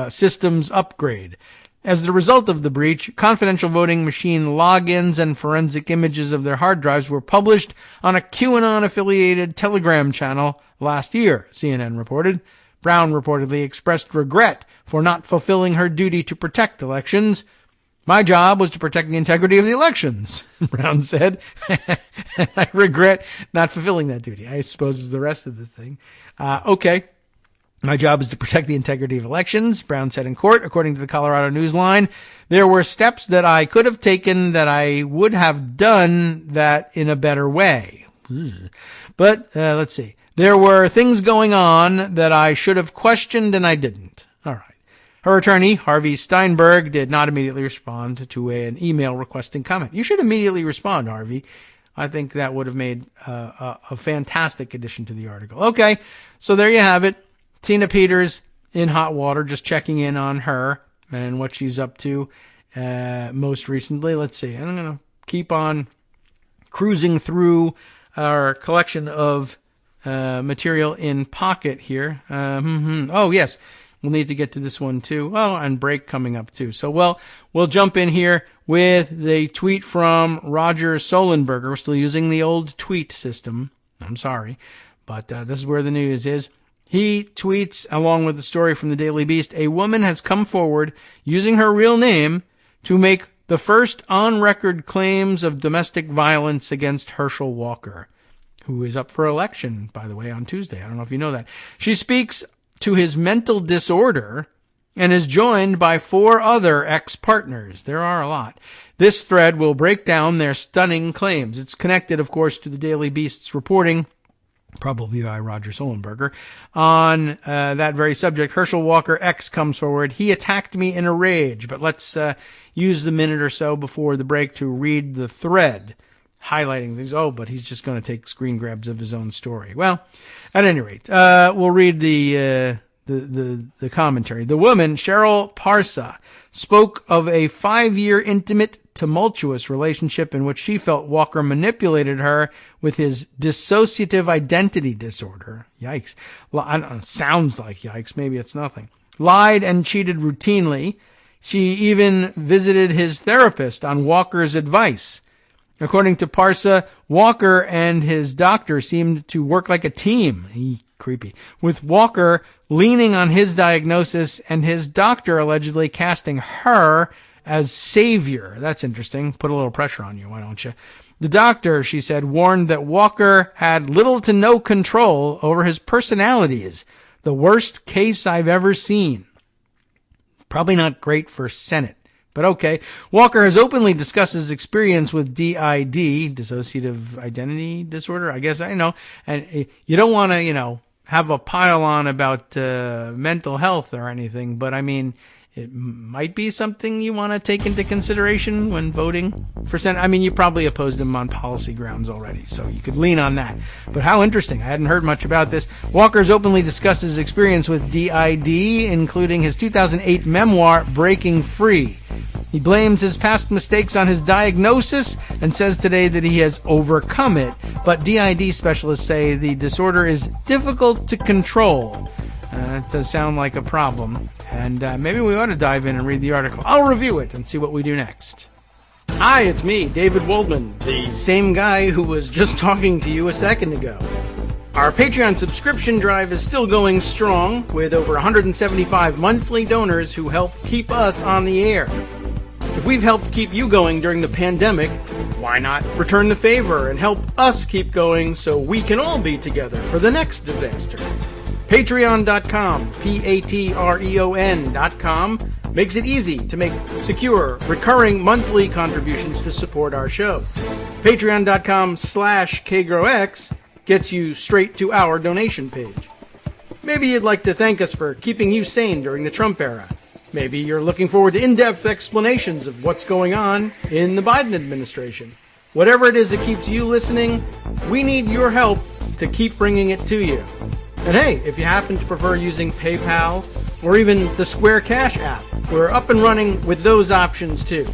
systems upgrade. As the result of the breach, confidential voting machine logins and forensic images of their hard drives were published on a QAnon-affiliated Telegram channel last year, CNN reported. Brown reportedly expressed regret for not fulfilling her duty to protect elections. My job was to protect the integrity of the elections, Brown said. I regret not fulfilling that duty, I suppose is the rest of the thing. Okay. My job is to protect the integrity of elections, Brown said in court. According to the Colorado Newsline, there were steps that I could have taken that I would have done that in a better way. But let's see. There were things going on that I should have questioned and I didn't. All right. Her attorney, Harvey Steinberg, did not immediately respond to an email requesting comment. You should immediately respond, Harvey. I think that would have made a fantastic addition to the article. Okay, so there you have it. Tina Peters in hot water, just checking in on her and what she's up to most recently. Let's see. I'm going to keep on cruising through our collection of material in Pocket here. Oh, yes. We'll need to get to this one too. Oh, and break coming up too. So, we'll jump in here with the tweet from Roger Solenberger. We're still using the old tweet system. I'm sorry, but this is where the news is. He tweets, along with the story from the Daily Beast, a woman has come forward using her real name to make the first on-record claims of domestic violence against Herschel Walker, who is up for election, by the way, on Tuesday. I don't know if you know that. She speaks to his mental disorder and is joined by 4 other ex-partners. There are a lot. This thread will break down their stunning claims. It's connected, of course, to the Daily Beast's reporting, probably by Roger Solenberger, on that very subject. Herschel Walker X comes forward. He attacked me in a rage, but let's use the minute or so before the break to read the thread, highlighting things. Oh, but he's just going to take screen grabs of his own story. Well, at any rate, we'll read the commentary. The woman, Cheryl Parsa, spoke of a 5-year intimate, tumultuous relationship in which she felt Walker manipulated her with his dissociative identity disorder. Yikes. Sounds like yikes. Maybe it's nothing. Lied and cheated routinely. She even visited his therapist on Walker's advice. According to Parsa, Walker and his doctor seemed to work like a team. Creepy. With Walker leaning on his diagnosis and his doctor allegedly casting her as savior. That's interesting. Put a little pressure on you, why don't you? The doctor, she said, warned that Walker had little to no control over his personalities. The worst case I've ever seen. Probably not great for Senate. But okay. Walker has openly discussed his experience with DID, dissociative identity disorder, I guess I know. And you don't want to, have a pile on about mental health or anything, but I mean, it might be something you want to take into consideration when voting for Senate. I mean, you probably opposed him on policy grounds already, so you could lean on that. But how interesting. I hadn't heard much about this. Walker's openly discussed his experience with DID, including his 2008 memoir, Breaking Free. He blames his past mistakes on his diagnosis and says today that he has overcome it. But DID specialists say the disorder is difficult to control. It does sound like a problem. And maybe we ought to dive in and read the article. I'll review it and see what we do next. Hi, it's me, David Waldman, the same guy who was just talking to you a second ago. Our Patreon subscription drive is still going strong, with over 175 monthly donors who help keep us on the air. If we've helped keep you going during the pandemic, why not return the favor and help us keep going so we can all be together for the next disaster? Patreon.com, Patreon.com, makes it easy to make secure, recurring monthly contributions to support our show. Patreon.com/KagroX gets you straight to our donation page. Maybe you'd like to thank us for keeping you sane during the Trump era. Maybe you're looking forward to in-depth explanations of what's going on in the Biden administration. Whatever it is that keeps you listening, we need your help to keep bringing it to you. And hey, if you happen to prefer using PayPal or even the Square Cash app, we're up and running with those options too.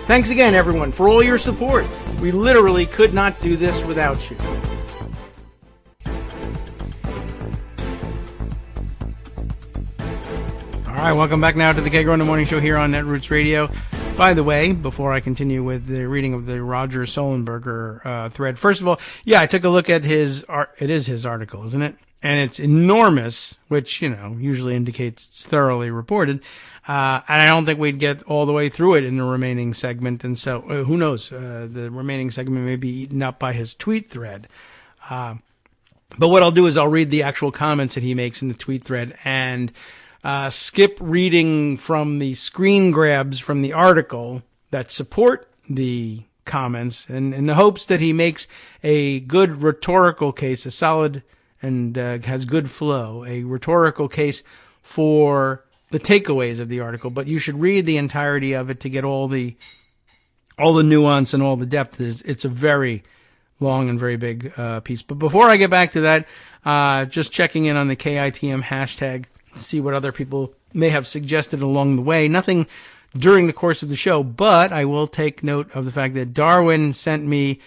Thanks again, everyone, for all your support. We literally could not do this without you. All right, welcome back now to the Kagro in the Morning Show here on Netroots Radio. By the way, before I continue with the reading of the Roger Sollenberger thread, first of all, yeah, I took a look at his it is his article, isn't it? And it's enormous, which, usually indicates it's thoroughly reported. And I don't think we'd get all the way through it in the remaining segment. And so, who knows? The remaining segment may be eaten up by his tweet thread. But what I'll do is I'll read the actual comments that he makes in the tweet thread and skip reading from the screen grabs from the article that support the comments, and in the hopes that he makes a good rhetorical case, a solid and has good flow, a rhetorical case for the takeaways of the article. But you should read the entirety of it to get all the nuance and all the depth. It's a very long and very big piece. But before I get back to that, just checking in on the KITM hashtag, see what other people may have suggested along the way. Nothing during the course of the show, but I will take note of the fact that Darwin sent me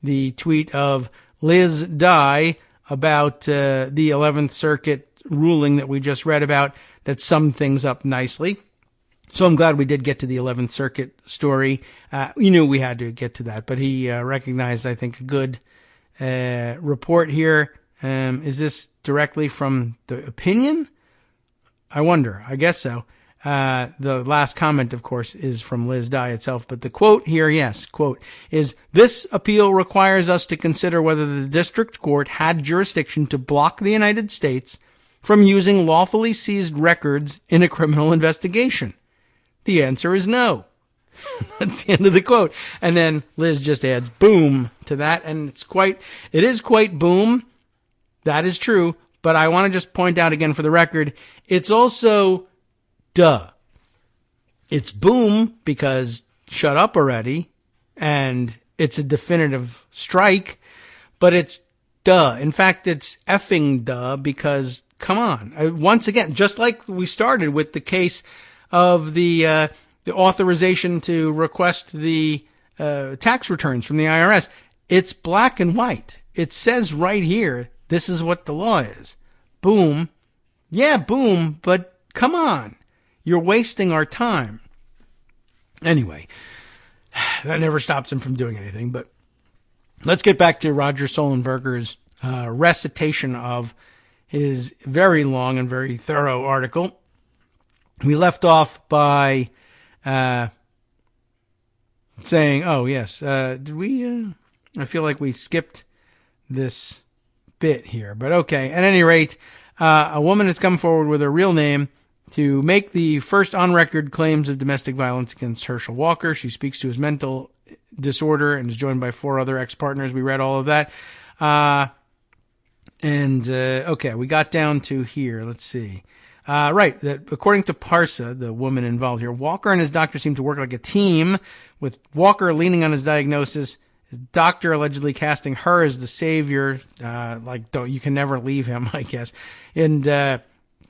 the tweet of Liz Dye about the 11th Circuit ruling that we just read about that summed things up nicely. So I'm glad we did get to the 11th Circuit story. We knew we had to get to that, but he recognized, I think, a good report here. Is this directly from the opinion? I wonder. I guess so. The last comment, of course, is from Liz Dye itself, but the quote here, yes, quote, is, "This appeal requires us to consider whether the district court had jurisdiction to block the United States from using lawfully seized records in a criminal investigation. The answer is no." That's the end of the quote. And then Liz just adds boom to that, and it is quite boom. That is true. But I want to just point out again for the record, it's also duh. It's boom because shut up already, and it's a definitive strike, but it's duh. In fact, it's effing duh because, come on. Once again, just like we started with the case of the authorization to request the tax returns from the IRS, it's black and white. It says right here, this is what the law is. Boom. Yeah, boom, but come on. You're wasting our time. Anyway, that never stops him from doing anything, but let's get back to Roger Sollenberger's recitation of his very long and very thorough article. We left off by saying, oh, yes, did we? I feel like we skipped this bit here, but okay. At any rate, a woman has come forward with her real name to make the first on-record claims of domestic violence against Herschel Walker. She speaks to his mental disorder and is joined by 4 other ex-partners. We read all of that. Okay, we got down to here. Let's see. Right, that according to Parsa, the woman involved here, Walker and his doctor seem to work like a team, with Walker leaning on his diagnosis, his doctor allegedly casting her as the savior, you can never leave him, I guess. And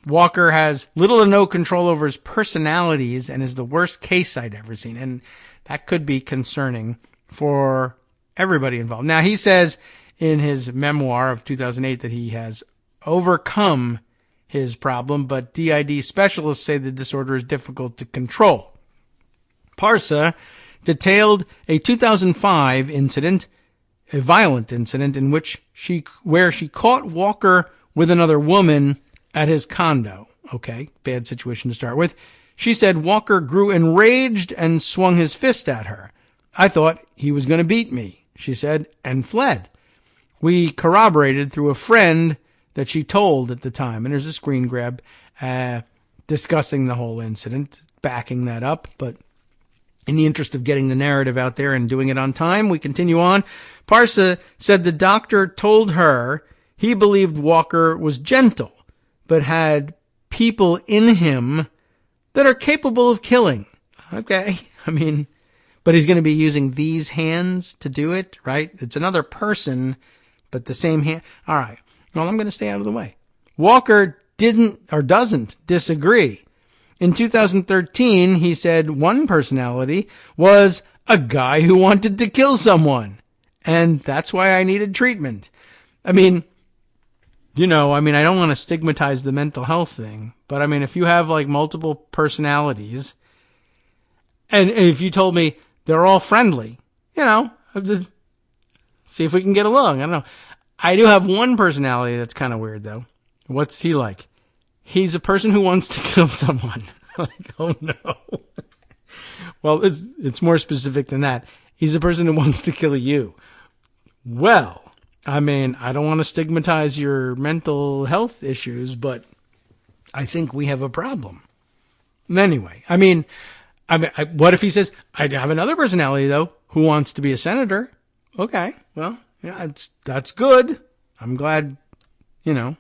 Walker has little to no control over his personalities and is the worst case I'd ever seen. And that could be concerning for everybody involved. Now, he says in his memoir of 2008 that he has overcome his problem, but DID specialists say the disorder is difficult to control. Parsa detailed a 2005 incident, a violent incident where she caught Walker with another woman at his condo. Okay, bad situation to start with. She said Walker grew enraged and swung his fist at her. I thought he was going to beat me, she said, and fled. We corroborated through a friend that she told at the time. And there's a screen grab discussing the whole incident, backing that up. But in the interest of getting the narrative out there and doing it on time, we continue on. Parsa said the doctor told her he believed Walker was gentle, but had people in him that are capable of killing. Okay, but he's going to be using these hands to do it, right? It's another person, but the same hand. All right. Well, I'm going to stay out of the way. Walker doesn't disagree. In 2013, he said one personality was a guy who wanted to kill someone. And that's why I needed treatment. I don't want to stigmatize the mental health thing, but if you have like multiple personalities, and if you told me they're all friendly, see if we can get along. I don't know. I do have one personality that's kind of weird, though. What's he like? He's a person who wants to kill someone. Oh, no. Well, it's more specific than that. He's a person who wants to kill you. Well, I don't want to stigmatize your mental health issues, but I think we have a problem. Anyway, what if he says, I have another personality, though, who wants to be a senator? Okay, well, yeah, that's good. I'm glad, you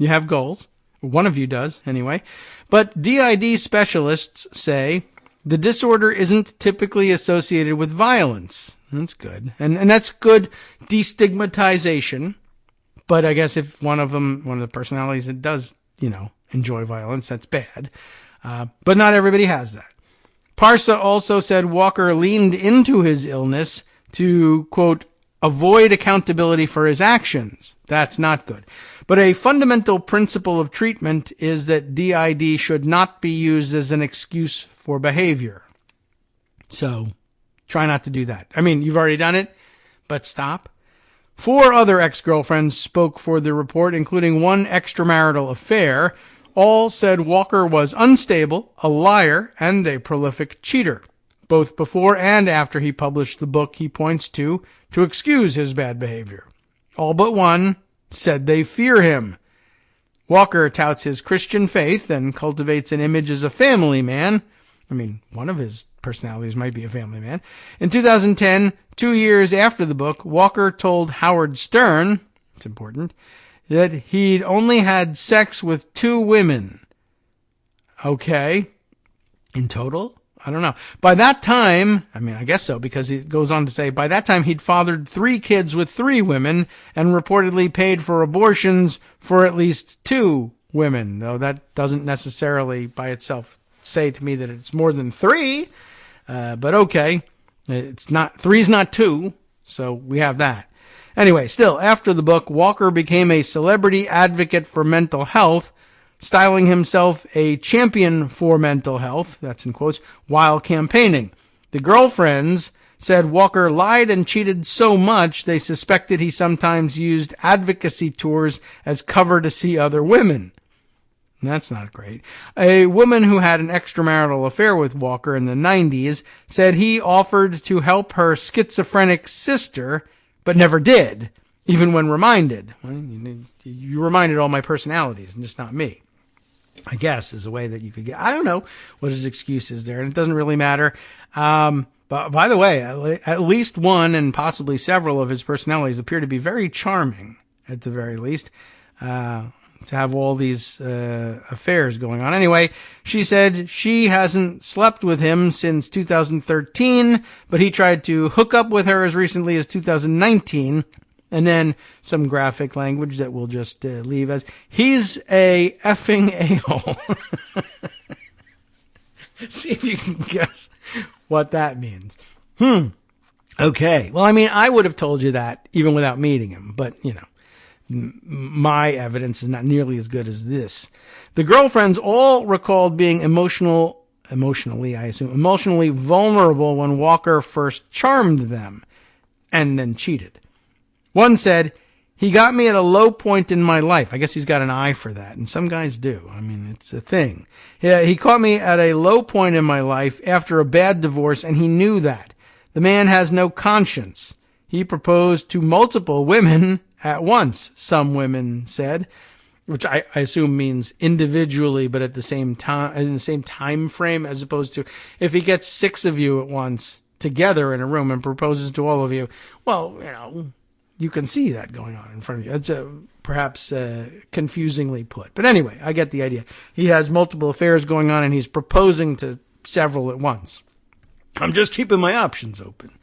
have goals. One of you does, anyway. But DID specialists say the disorder isn't typically associated with violence. That's good. And that's good destigmatization. But I guess if one of the personalities that does, enjoy violence, that's bad. But not everybody has that. Parsa also said Walker leaned into his illness to, quote, avoid accountability for his actions. That's not good. But a fundamental principle of treatment is that DID should not be used as an excuse for behavior. So try not to do that. You've already done it, but stop. 4 other ex-girlfriends spoke for the report, including one extramarital affair. All said Walker was unstable, a liar, and a prolific cheater, both before and after he published the book he points to excuse his bad behavior. All but one said they fear him. Walker touts his Christian faith and cultivates an image as a family man. One of his personalities might be a family man. In 2010, 2 years after the book, Walker told Howard Stern, it's important, that he'd only had sex with 2 women. Okay. In total? I don't know. By that time, I guess so, because it goes on to say, by that time he'd fathered 3 kids with 3 women and reportedly paid for abortions for at least 2 women, though that doesn't necessarily by itself say to me that it's more than 3. But okay. It's not, 3's not 2. So we have that. Anyway, still, after the book, Walker became a celebrity advocate for mental health, styling himself a champion for mental health, that's in quotes, while campaigning. The girlfriends said Walker lied and cheated so much they suspected he sometimes used advocacy tours as cover to see other women. That's not great. A woman who had an extramarital affair with Walker in the 90s said he offered to help her schizophrenic sister, but never did, even when reminded. Well, you reminded all my personalities and just not me, I guess, is a way that you could get. I don't know what his excuse is there, and it doesn't really matter. But by the way, at least one and possibly several of his personalities appear to be very charming, at the very least. To have all these affairs going on. Anyway, she said she hasn't slept with him since 2013, but he tried to hook up with her as recently as 2019. And then some graphic language that we'll just leave as, he's a effing a-hole. See if you can guess what that means. Okay. Well, I mean, I would have told you that even without meeting him, but, you know. My evidence is not nearly as good as this. The girlfriends all recalled being emotionally vulnerable when Walker first charmed them and then cheated. One said, he got me at a low point in my life. I guess he's got an eye for that, and some guys do. I mean, it's a thing. Yeah, he caught me at a low point in my life after a bad divorce, and he knew that. The man has no conscience. He proposed to multiple women at once, some women said, which I assume means individually, but at the same time, in the same time frame, as opposed to if he gets 6 of you at once together in a room and proposes to all of you. Well, you know, you can see that going on in front of you. It's perhaps confusingly put. But anyway, I get the idea. He has multiple affairs going on and he's proposing to several at once. I'm just keeping my options open.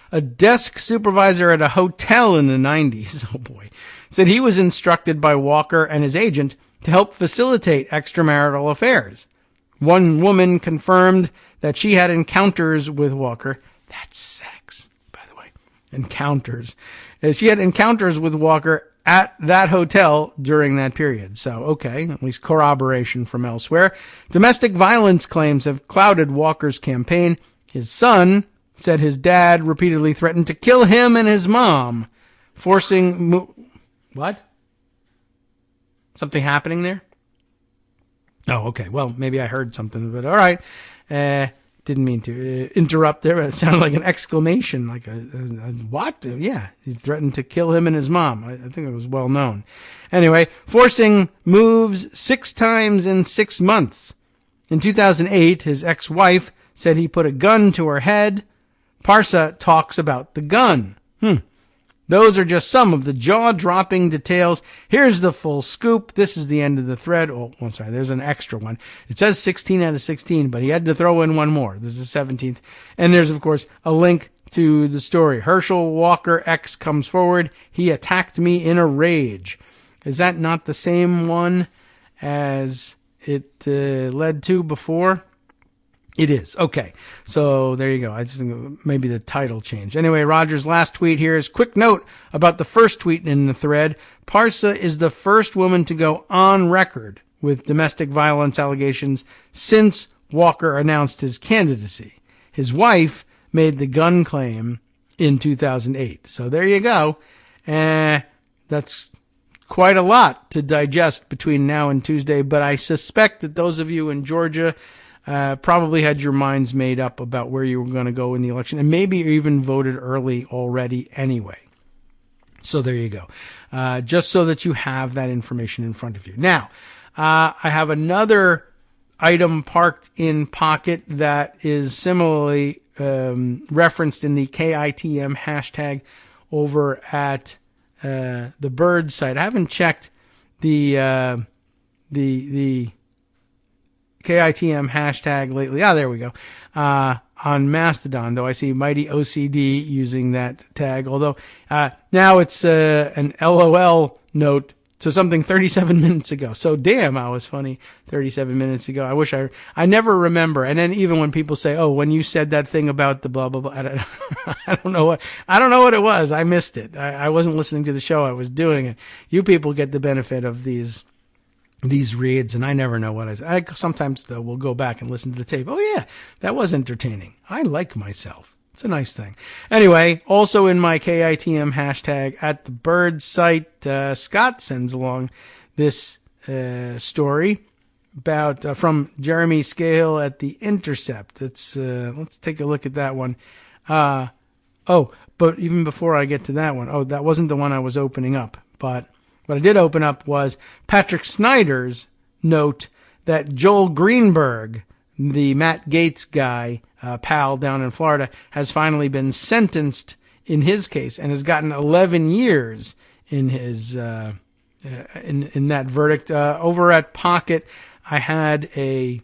A desk supervisor at a hotel in the 90s, oh boy, said he was instructed by Walker and his agent to help facilitate extramarital affairs. One woman confirmed that she had encounters with Walker. That's sex, by the way. Encounters. She had encounters with Walker at that hotel during that period. So, okay, at least corroboration from elsewhere. Domestic violence claims have clouded Walker's campaign. His son said his dad repeatedly threatened to kill him and his mom, forcing... What? Something happening there? Oh, okay. Well, maybe I heard something, but all right. Didn't mean to interrupt there, but it sounded like an exclamation, like a what? Yeah, he threatened to kill him and his mom. I think it was well known. Anyway, forcing moves 6 times in 6 months. In 2008, his ex-wife said he put a gun to her head. Parsa talks about the gun. Those are just some of the jaw-dropping details. Here's the full scoop. This is the end of the thread. Oh, I'm sorry. There's an extra one. It says 16 out of 16, but he had to throw in one more. This is the 17th. And there's, of course, a link to the story. Herschel Walker X comes forward. He attacked me in a rage. Is that not the same one as it led to before? It is. Okay. So there you go. I just think maybe the title changed. Anyway, Roger's last tweet here is quick note about the first tweet in the thread. Parsa is the first woman to go on record with domestic violence allegations since Walker announced his candidacy. His wife made the gun claim in 2008. So there you go. That's quite a lot to digest between now and Tuesday, but I suspect that those of you in Georgia probably had your minds made up about where you were going to go in the election, and maybe you even voted early already anyway. So there you go. Just so that you have that information in front of you. Now, I have another item parked in Pocket that is similarly referenced in the KITM hashtag over at the Bird site. I haven't checked the KITM hashtag lately. There we go. On Mastodon, though I see Mighty OCD using that tag. Although, now it's, an LOL note to something 37 minutes ago. So damn, I was funny 37 minutes ago. I wish I never remember. And then even when people say, oh, when you said that thing about the blah, blah, blah, I don't know what it was. I missed it. I wasn't listening to the show. I was doing it. You people get the benefit of these reads, and I never know what I sometimes, though, will go back and listen to the tape. Oh, yeah, that was entertaining. I like myself. It's a nice thing. Anyway, also in my KITM hashtag at the bird site, Scott sends along this story about from Jeremy Scale at the Intercept. Let's take a look at that one. But even before I get to that one, that wasn't the one I was opening up. But what I did open up was Patrick Snyder's note that Joel Greenberg, the Matt Gaetz guy, pal down in Florida, has finally been sentenced in his case and has gotten 11 years in his in that verdict. Over at Pocket, I had a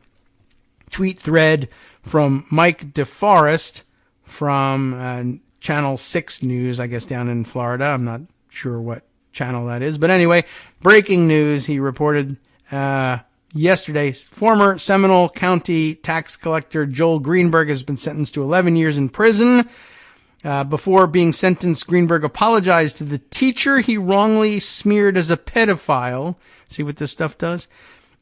tweet thread from Mike DeForest from Channel 6 News, I guess, down in Florida. I'm not sure what channel that is. But anyway, breaking news, he reported yesterday, former Seminole County tax collector Joel Greenberg has been sentenced to 11 years in prison. Before being sentenced, Greenberg apologized to the teacher he wrongly smeared as a pedophile. See what this stuff does?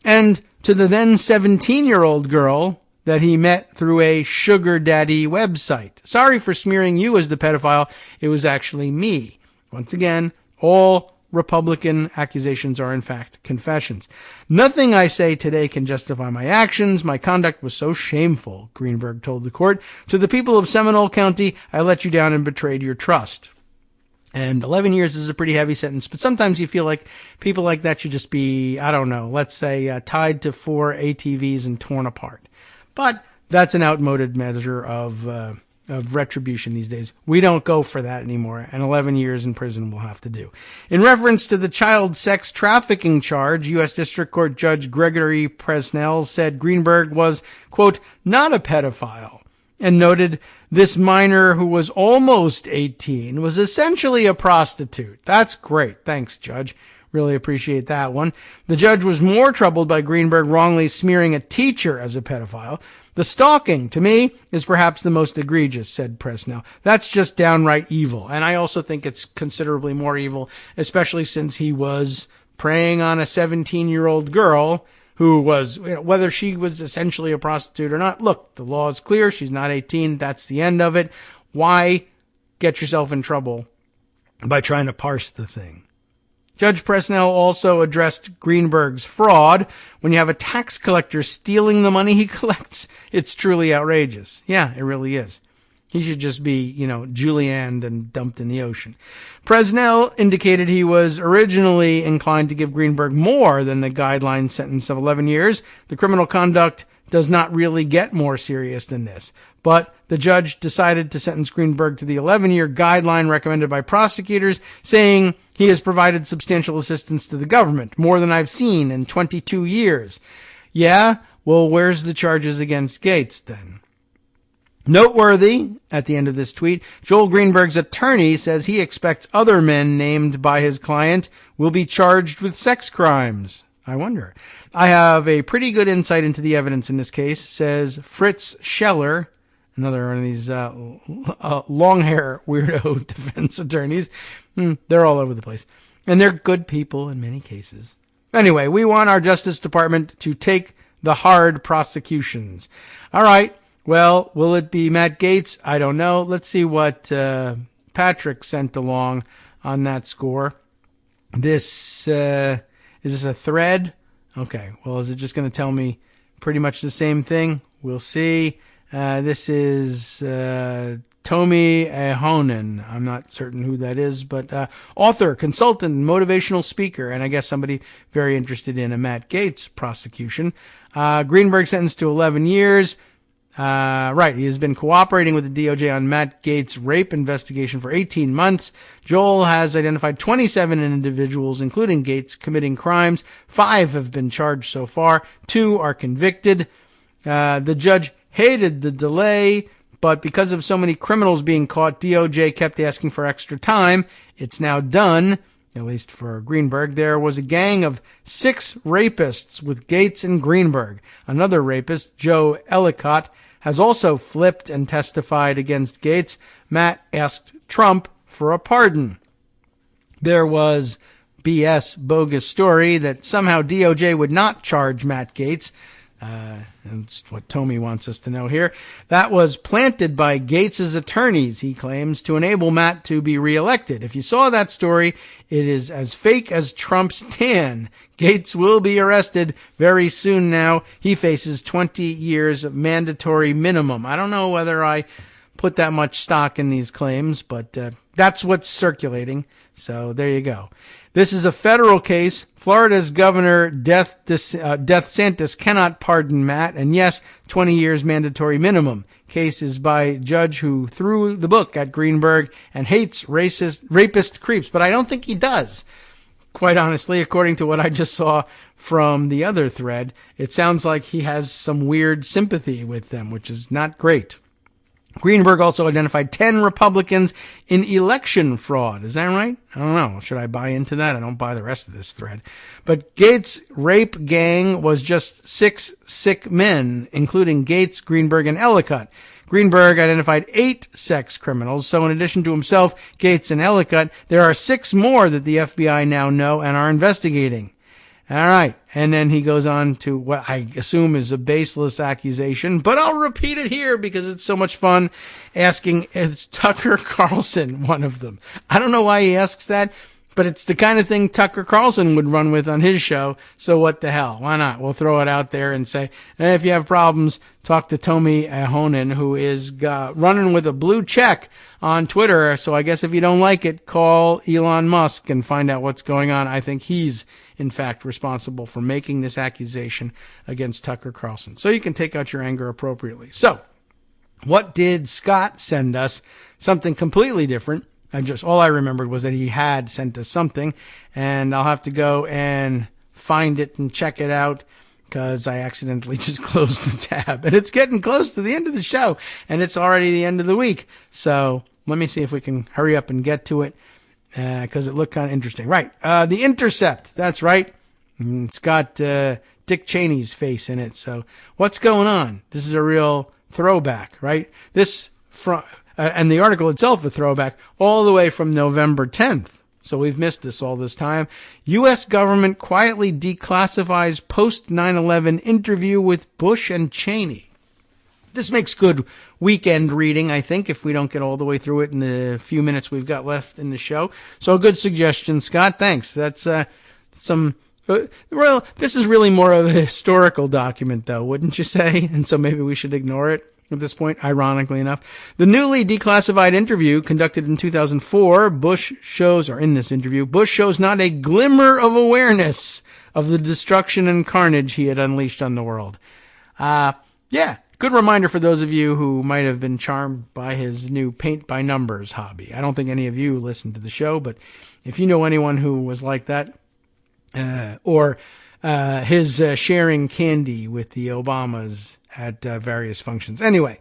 And to the then 17-year-old girl that he met through a sugar daddy website. Sorry for smearing you as the pedophile. It was actually me. Once again, all Republican accusations are in fact confessions. Nothing I say today can justify my actions. My conduct was so shameful, Greenberg told the court. To the people of Seminole County, I let you down and betrayed your trust. And 11 years is a pretty heavy sentence, but sometimes you feel like people like that should just be, I don't know, let's say tied to 4 ATVs and torn apart. But that's an outmoded measure of retribution these days. We don't go for that anymore, and 11 years in prison will have to do. In reference to the child sex trafficking charge, U.S. District Court Judge Gregory Presnell said Greenberg was, quote, not a pedophile, and noted this minor who was almost 18 was essentially a prostitute. That's great. Thanks, Judge. Really appreciate that one. The judge was more troubled by Greenberg wrongly smearing a teacher as a pedophile. The stalking, to me, is perhaps the most egregious, said Presnell. That's just downright evil. And I also think it's considerably more evil, especially since he was preying on a 17-year-old girl who was, whether she was essentially a prostitute or not. Look, the law is clear. She's not 18. That's the end of it. Why get yourself in trouble by trying to parse the thing? Judge Presnell also addressed Greenberg's fraud. When you have a tax collector stealing the money he collects, it's truly outrageous. Yeah, it really is. He should just be, Julianne and dumped in the ocean. Presnell indicated he was originally inclined to give Greenberg more than the guideline sentence of 11 years. The criminal conduct does not really get more serious than this. But the judge decided to sentence Greenberg to the 11-year guideline recommended by prosecutors, saying he has provided substantial assistance to the government, more than I've seen in 22 years. Yeah, well, where's the charges against Gaetz then? Noteworthy, at the end of this tweet, Joel Greenberg's attorney says he expects other men named by his client will be charged with sex crimes. I wonder. I have a pretty good insight into the evidence in this case, says Fritz Scheller, another one of these long hair weirdo defense attorneys. They're all over the place. And they're good people in many cases. Anyway, we want our Justice Department to take the hard prosecutions. All right. Well, will it be Matt Gaetz? I don't know. Let's see what Patrick sent along on that score. Is this a thread? Okay. Well, is it just going to tell me pretty much the same thing? We'll see. This is Tomi Ahonen. I'm not certain who that is, but author, consultant, motivational speaker, and I guess somebody very interested in a Matt Gaetz prosecution. Greenberg sentenced to 11 years. Right. He has been cooperating with the DOJ on Matt Gaetz' rape investigation for 18 months. Joel has identified 27 individuals, including Gaetz, committing crimes. 5 have been charged so far. 2 are convicted. The judge hated the delay, but because of so many criminals being caught, DOJ kept asking for extra time. It's now done, at least for Greenberg. There was a gang of 6 rapists with Gaetz and Greenberg. Another rapist, Joe Ellicott, has also flipped and testified against Gaetz. Matt asked Trump for a pardon. There was BS bogus story that somehow DOJ would not charge Matt Gaetz. That's what Tommy wants us to know here. That was planted by Gates' attorneys, he claims, to enable Matt to be reelected. If you saw that story, it is as fake as Trump's tan. Gates will be arrested very soon now. He faces 20 years of mandatory minimum. I don't know whether I put that much stock in these claims, but that's what's circulating. So there you go. This is a federal case. Florida's Governor Death DeSantis cannot pardon Matt. And yes, 20 years mandatory minimum. Case is by judge who threw the book at Greenberg and hates rapist creeps. But I don't think he does. Quite honestly, according to what I just saw from the other thread, it sounds like he has some weird sympathy with them, which is not great. Greenberg also identified 10 Republicans in election fraud. Is that right? I don't know. Should I buy into that? I don't buy the rest of this thread. But Gates' rape gang was just 6 sick men, including Gates, Greenberg, and Ellicott. Greenberg identified 8 sex criminals. So in addition to himself, Gates, and Ellicott, there are 6 more that the FBI now know and are investigating. All right. And then he goes on to what I assume is a baseless accusation, but I'll repeat it here because it's so much fun, asking, is Tucker Carlson one of them? I don't know why he asks that, but it's the kind of thing Tucker Carlson would run with on his show. So what the hell? Why not? We'll throw it out there and say, if you have problems, talk to Tommy Ahonen, who is running with a blue check on Twitter. So I guess if you don't like it, call Elon Musk and find out what's going on. I think he's, in fact, responsible for making this accusation against Tucker Carlson. So you can take out your anger appropriately. So what did Scott send us? Something completely different. All I remembered was that he had sent us something, and I'll have to go and find it and check it out because I accidentally just closed the tab. And it's getting close to the end of the show, and it's already the end of the week. So let me see if we can hurry up and get to it because it looked kind of interesting. Right. The Intercept. That's right. It's got Dick Cheney's face in it. So what's going on? This is a real throwback, right? And the article itself, a throwback, all the way from November 10th. So we've missed this all this time. U.S. government quietly declassifies post 9/11 interview with Bush and Cheney. This makes good weekend reading, I think, if we don't get all the way through it in the few minutes we've got left in the show. So a good suggestion, Scott. Thanks. That's well, this is really more of a historical document, though, wouldn't you say? And so maybe we should ignore it at this point, ironically enough. The newly declassified interview conducted in 2004, Bush shows not a glimmer of awareness of the destruction and carnage he had unleashed on the world. Good reminder for those of you who might have been charmed by his new paint by numbers hobby. I don't think any of you listened to the show, but if you know anyone who was like that, or his sharing candy with the Obamas at various functions. Anyway,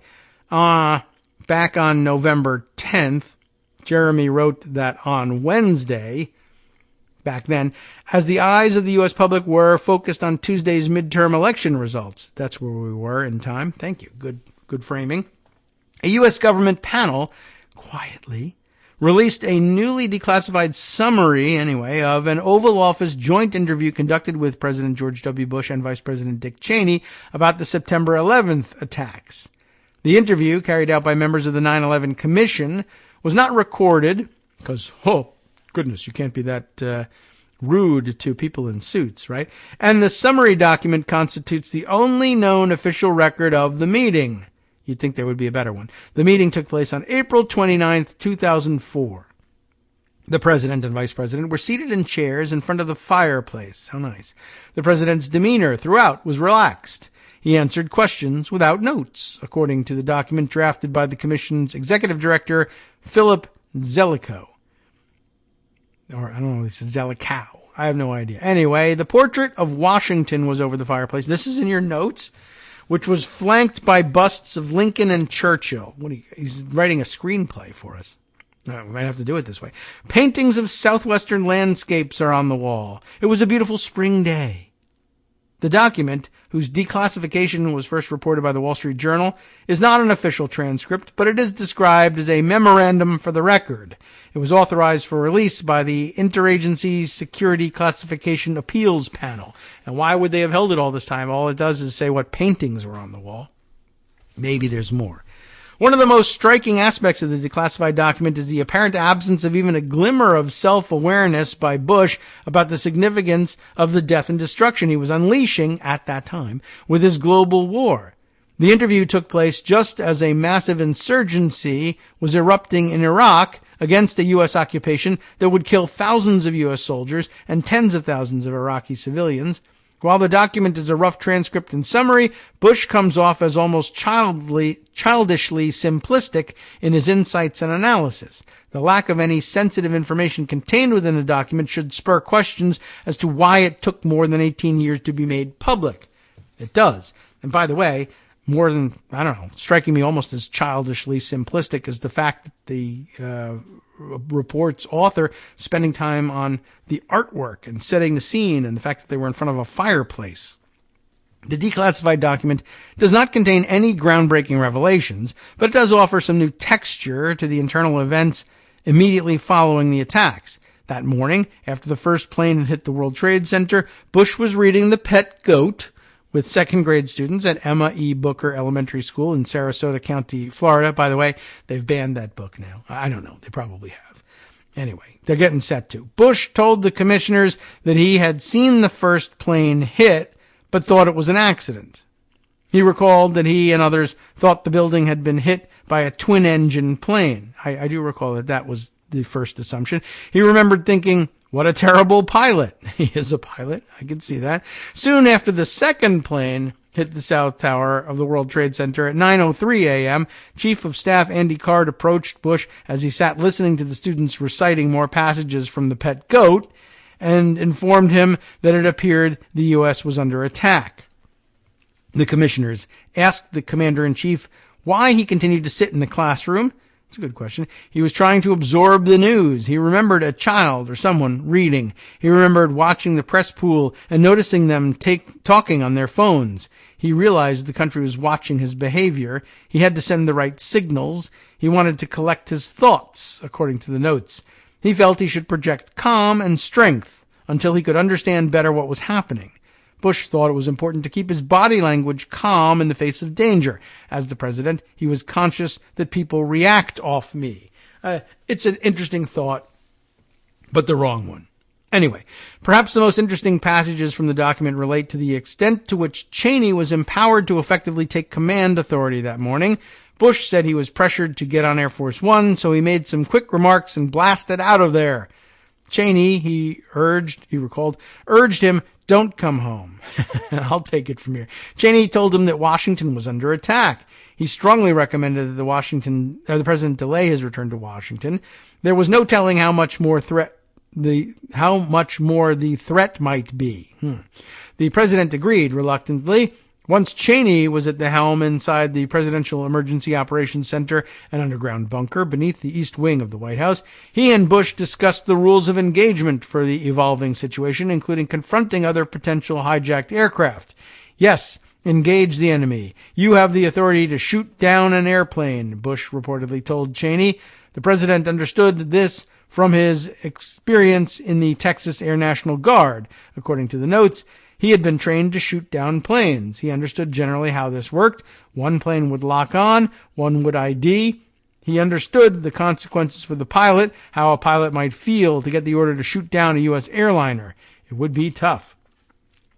back on November 10th, Jeremy wrote that on Wednesday, back then, as the eyes of the U.S. public were focused on Tuesday's midterm election results. That's where we were in time. Thank you. Good framing. A U.S. government panel quietly released a newly declassified summary, of an Oval Office joint interview conducted with President George W. Bush and Vice President Dick Cheney about the September 11th attacks. The interview, carried out by members of the 9/11 Commission, was not recorded because, oh, goodness, you can't be that rude to people in suits, right? And the summary document constitutes the only known official record of the meeting. You'd think there would be a better one. The meeting took place on April 29th, 2004. The president and vice president were seated in chairs in front of the fireplace. How nice. The president's demeanor throughout was relaxed. He answered questions without notes, according to the document drafted by the commission's executive director, Philip Zelikow. Or, I don't know, this is Zelikow. I have no idea. Anyway, the portrait of Washington was over the fireplace. This is in your notes, which was flanked by busts of Lincoln and Churchill. He's writing a screenplay for us. We might have to do it this way. Paintings of southwestern landscapes are on the wall. It was a beautiful spring day. The document, whose declassification was first reported by the Wall Street Journal, is not an official transcript, but it is described as a memorandum for the record. It was authorized for release by the Interagency Security Classification Appeals Panel. And why would they have held it all this time? All it does is say what paintings were on the wall. Maybe there's more. One of the most striking aspects of the declassified document is the apparent absence of even a glimmer of self-awareness by Bush about the significance of the death and destruction he was unleashing at that time with his global war. The interview took place just as a massive insurgency was erupting in Iraq against a U.S. occupation that would kill thousands of U.S. soldiers and tens of thousands of Iraqi civilians. While the document is a rough transcript and summary, Bush comes off as almost childishly simplistic in his insights and analysis. The lack of any sensitive information contained within the document should spur questions as to why it took more than 18 years to be made public. It does. And by the way, more than, striking me almost as childishly simplistic is the fact that the report's author spending time on the artwork and setting the scene and the fact that they were in front of a fireplace. The declassified document does not contain any groundbreaking revelations, but it does offer some new texture to the internal events immediately following the attacks. That morning, after the first plane had hit the World Trade Center, Bush was reading The Pet Goat with second grade students at Emma E. Booker Elementary School in Sarasota County, Florida. By the way, they've banned that book now. I don't know. They probably have. Anyway, they're getting set to. Bush told the commissioners that he had seen the first plane hit, but thought it was an accident. He recalled that he and others thought the building had been hit by a twin-engine plane. I do recall that was the first assumption. He remembered thinking, what a terrible pilot. He is a pilot. I can see that. Soon after the second plane hit the South Tower of the World Trade Center at 9:03 a.m., Chief of Staff Andy Card approached Bush as he sat listening to the students reciting more passages from The Pet Goat and informed him that it appeared the U.S. was under attack. The commissioners asked the commander-in-chief why he continued to sit in the classroom. It's a good question. He was trying to absorb the news. He remembered a child or someone reading. He remembered watching the press pool and noticing them talking on their phones. He realized the country was watching his behavior. He had to send the right signals. He wanted to collect his thoughts, according to the notes. He felt he should project calm and strength until he could understand better what was happening. Bush thought it was important to keep his body language calm in the face of danger. As the president, he was conscious that people react off me. It's an interesting thought, but the wrong one. Anyway, perhaps the most interesting passages from the document relate to the extent to which Cheney was empowered to effectively take command authority that morning. Bush said he was pressured to get on Air Force One, so he made some quick remarks and blasted out of there. Cheney, he recalled, urged him, don't come home. I'll take it from here. Cheney told him that Washington was under attack. He strongly recommended that the president delay his return to Washington. There was no telling how much more the threat might be. The president agreed reluctantly. Once Cheney was at the helm inside the Presidential Emergency Operations Center, an underground bunker beneath the east wing of the White House, he and Bush discussed the rules of engagement for the evolving situation, including confronting other potential hijacked aircraft. Yes, engage the enemy. You have the authority to shoot down an airplane, Bush reportedly told Cheney. The president understood this from his experience in the Texas Air National Guard. According to the notes, he had been trained to shoot down planes. He understood generally how this worked. One plane would lock on, one would ID. He understood the consequences for the pilot, how a pilot might feel to get the order to shoot down a U.S. airliner. It would be tough.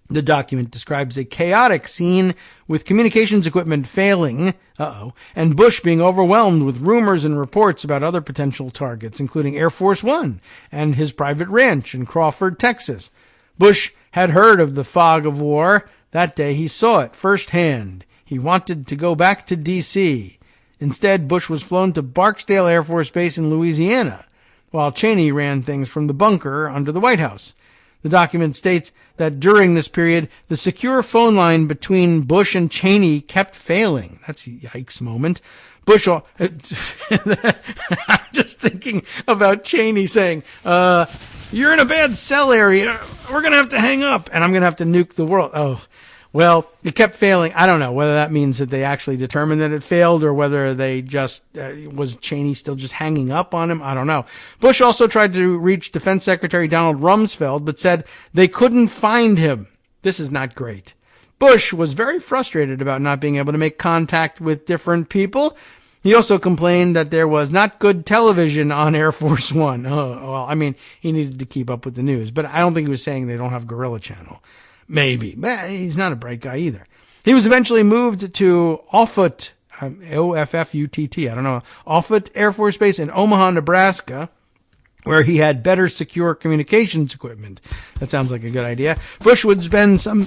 The document describes a chaotic scene with communications equipment failing, and Bush being overwhelmed with rumors and reports about other potential targets, including Air Force One and his private ranch in Crawford, Texas. Bush had heard of the fog of war. That day he saw it firsthand. He wanted to go back to D.C. Instead, Bush was flown to Barksdale Air Force Base in Louisiana, while Cheney ran things from the bunker under the White House. The document states that during this period, the secure phone line between Bush and Cheney kept failing. That's a yikes moment. Bush, I'm just thinking about Cheney saying, you're in a bad cell area. We're going to have to hang up and I'm going to have to nuke the world. Oh, Well, it kept failing. I don't know whether that means that they actually determined that it failed or whether they just, was Cheney still just hanging up on him? I don't know. Bush also tried to reach Defense Secretary Donald Rumsfeld, but said they couldn't find him. This is not great. Bush was very frustrated about not being able to make contact with different people. He also complained that there was not good television on Air Force One. Oh, well, I mean, he needed to keep up with the news, but I don't think he was saying they don't have Gorilla Channel. Maybe. But he's not a bright guy either. He was eventually moved to Offutt, O-F-F-U-T-T, I don't know, Offutt Air Force Base in Omaha, Nebraska, where he had better secure communications equipment. That sounds like a good idea. Bush would spend some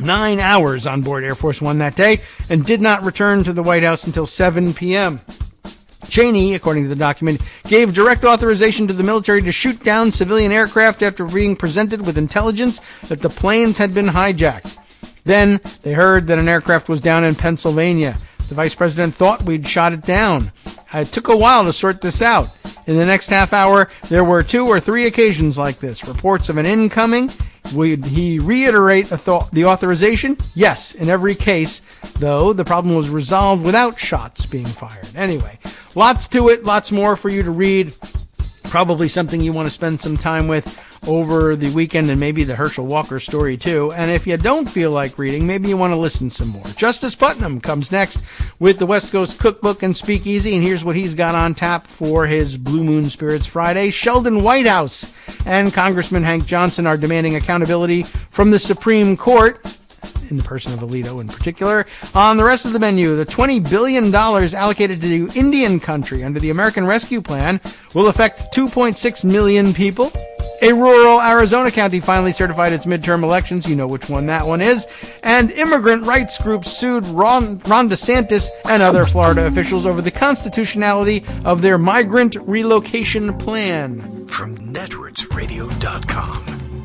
9 hours on board Air Force One that day and did not return to the White House until 7 p.m. Cheney, according to the document, gave direct authorization to the military to shoot down civilian aircraft after being presented with intelligence that the planes had been hijacked. Then they heard that an aircraft was down in Pennsylvania. The vice president thought we'd shot it down. It took a while to sort this out. In the next half hour, there were 2 or 3 occasions like this. Reports of an incoming. Would he reiterate the authorization? Yes, in every case, though the problem was resolved without shots being fired. Anyway, lots to it, lots more for you to read. Probably something you want to spend some time with over the weekend, and maybe the Herschel Walker story too. And if you don't feel like reading, maybe you want to listen some more. Justice Putnam comes next with the West Coast Cookbook and Speakeasy, and here's what he's got on tap for his Blue Moon Spirits Friday. Sheldon Whitehouse and Congressman Hank Johnson are demanding accountability from the Supreme Court, in the person of Alito in particular. On the rest of the menu, the $20 billion allocated to Indian country under the American Rescue Plan will affect 2.6 million people. A rural Arizona county finally certified its midterm elections. You know which one that one is. And immigrant rights groups sued Ron DeSantis and other Florida officials over the constitutionality of their migrant relocation plan. From netrootsradio.com.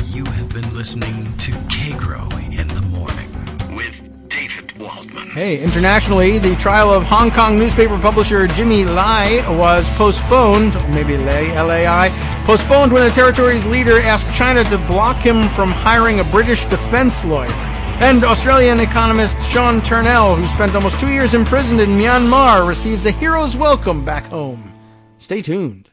You have been listening to Kagro in the Morning with David Waldman. Hey, internationally, the trial of Hong Kong newspaper publisher Jimmy Lai was postponed, or maybe Lai, postponed when the territory's leader asked China to block him from hiring a British defense lawyer. And Australian economist Sean Turnell, who spent almost 2 years imprisoned in Myanmar, receives a hero's welcome back home. Stay tuned.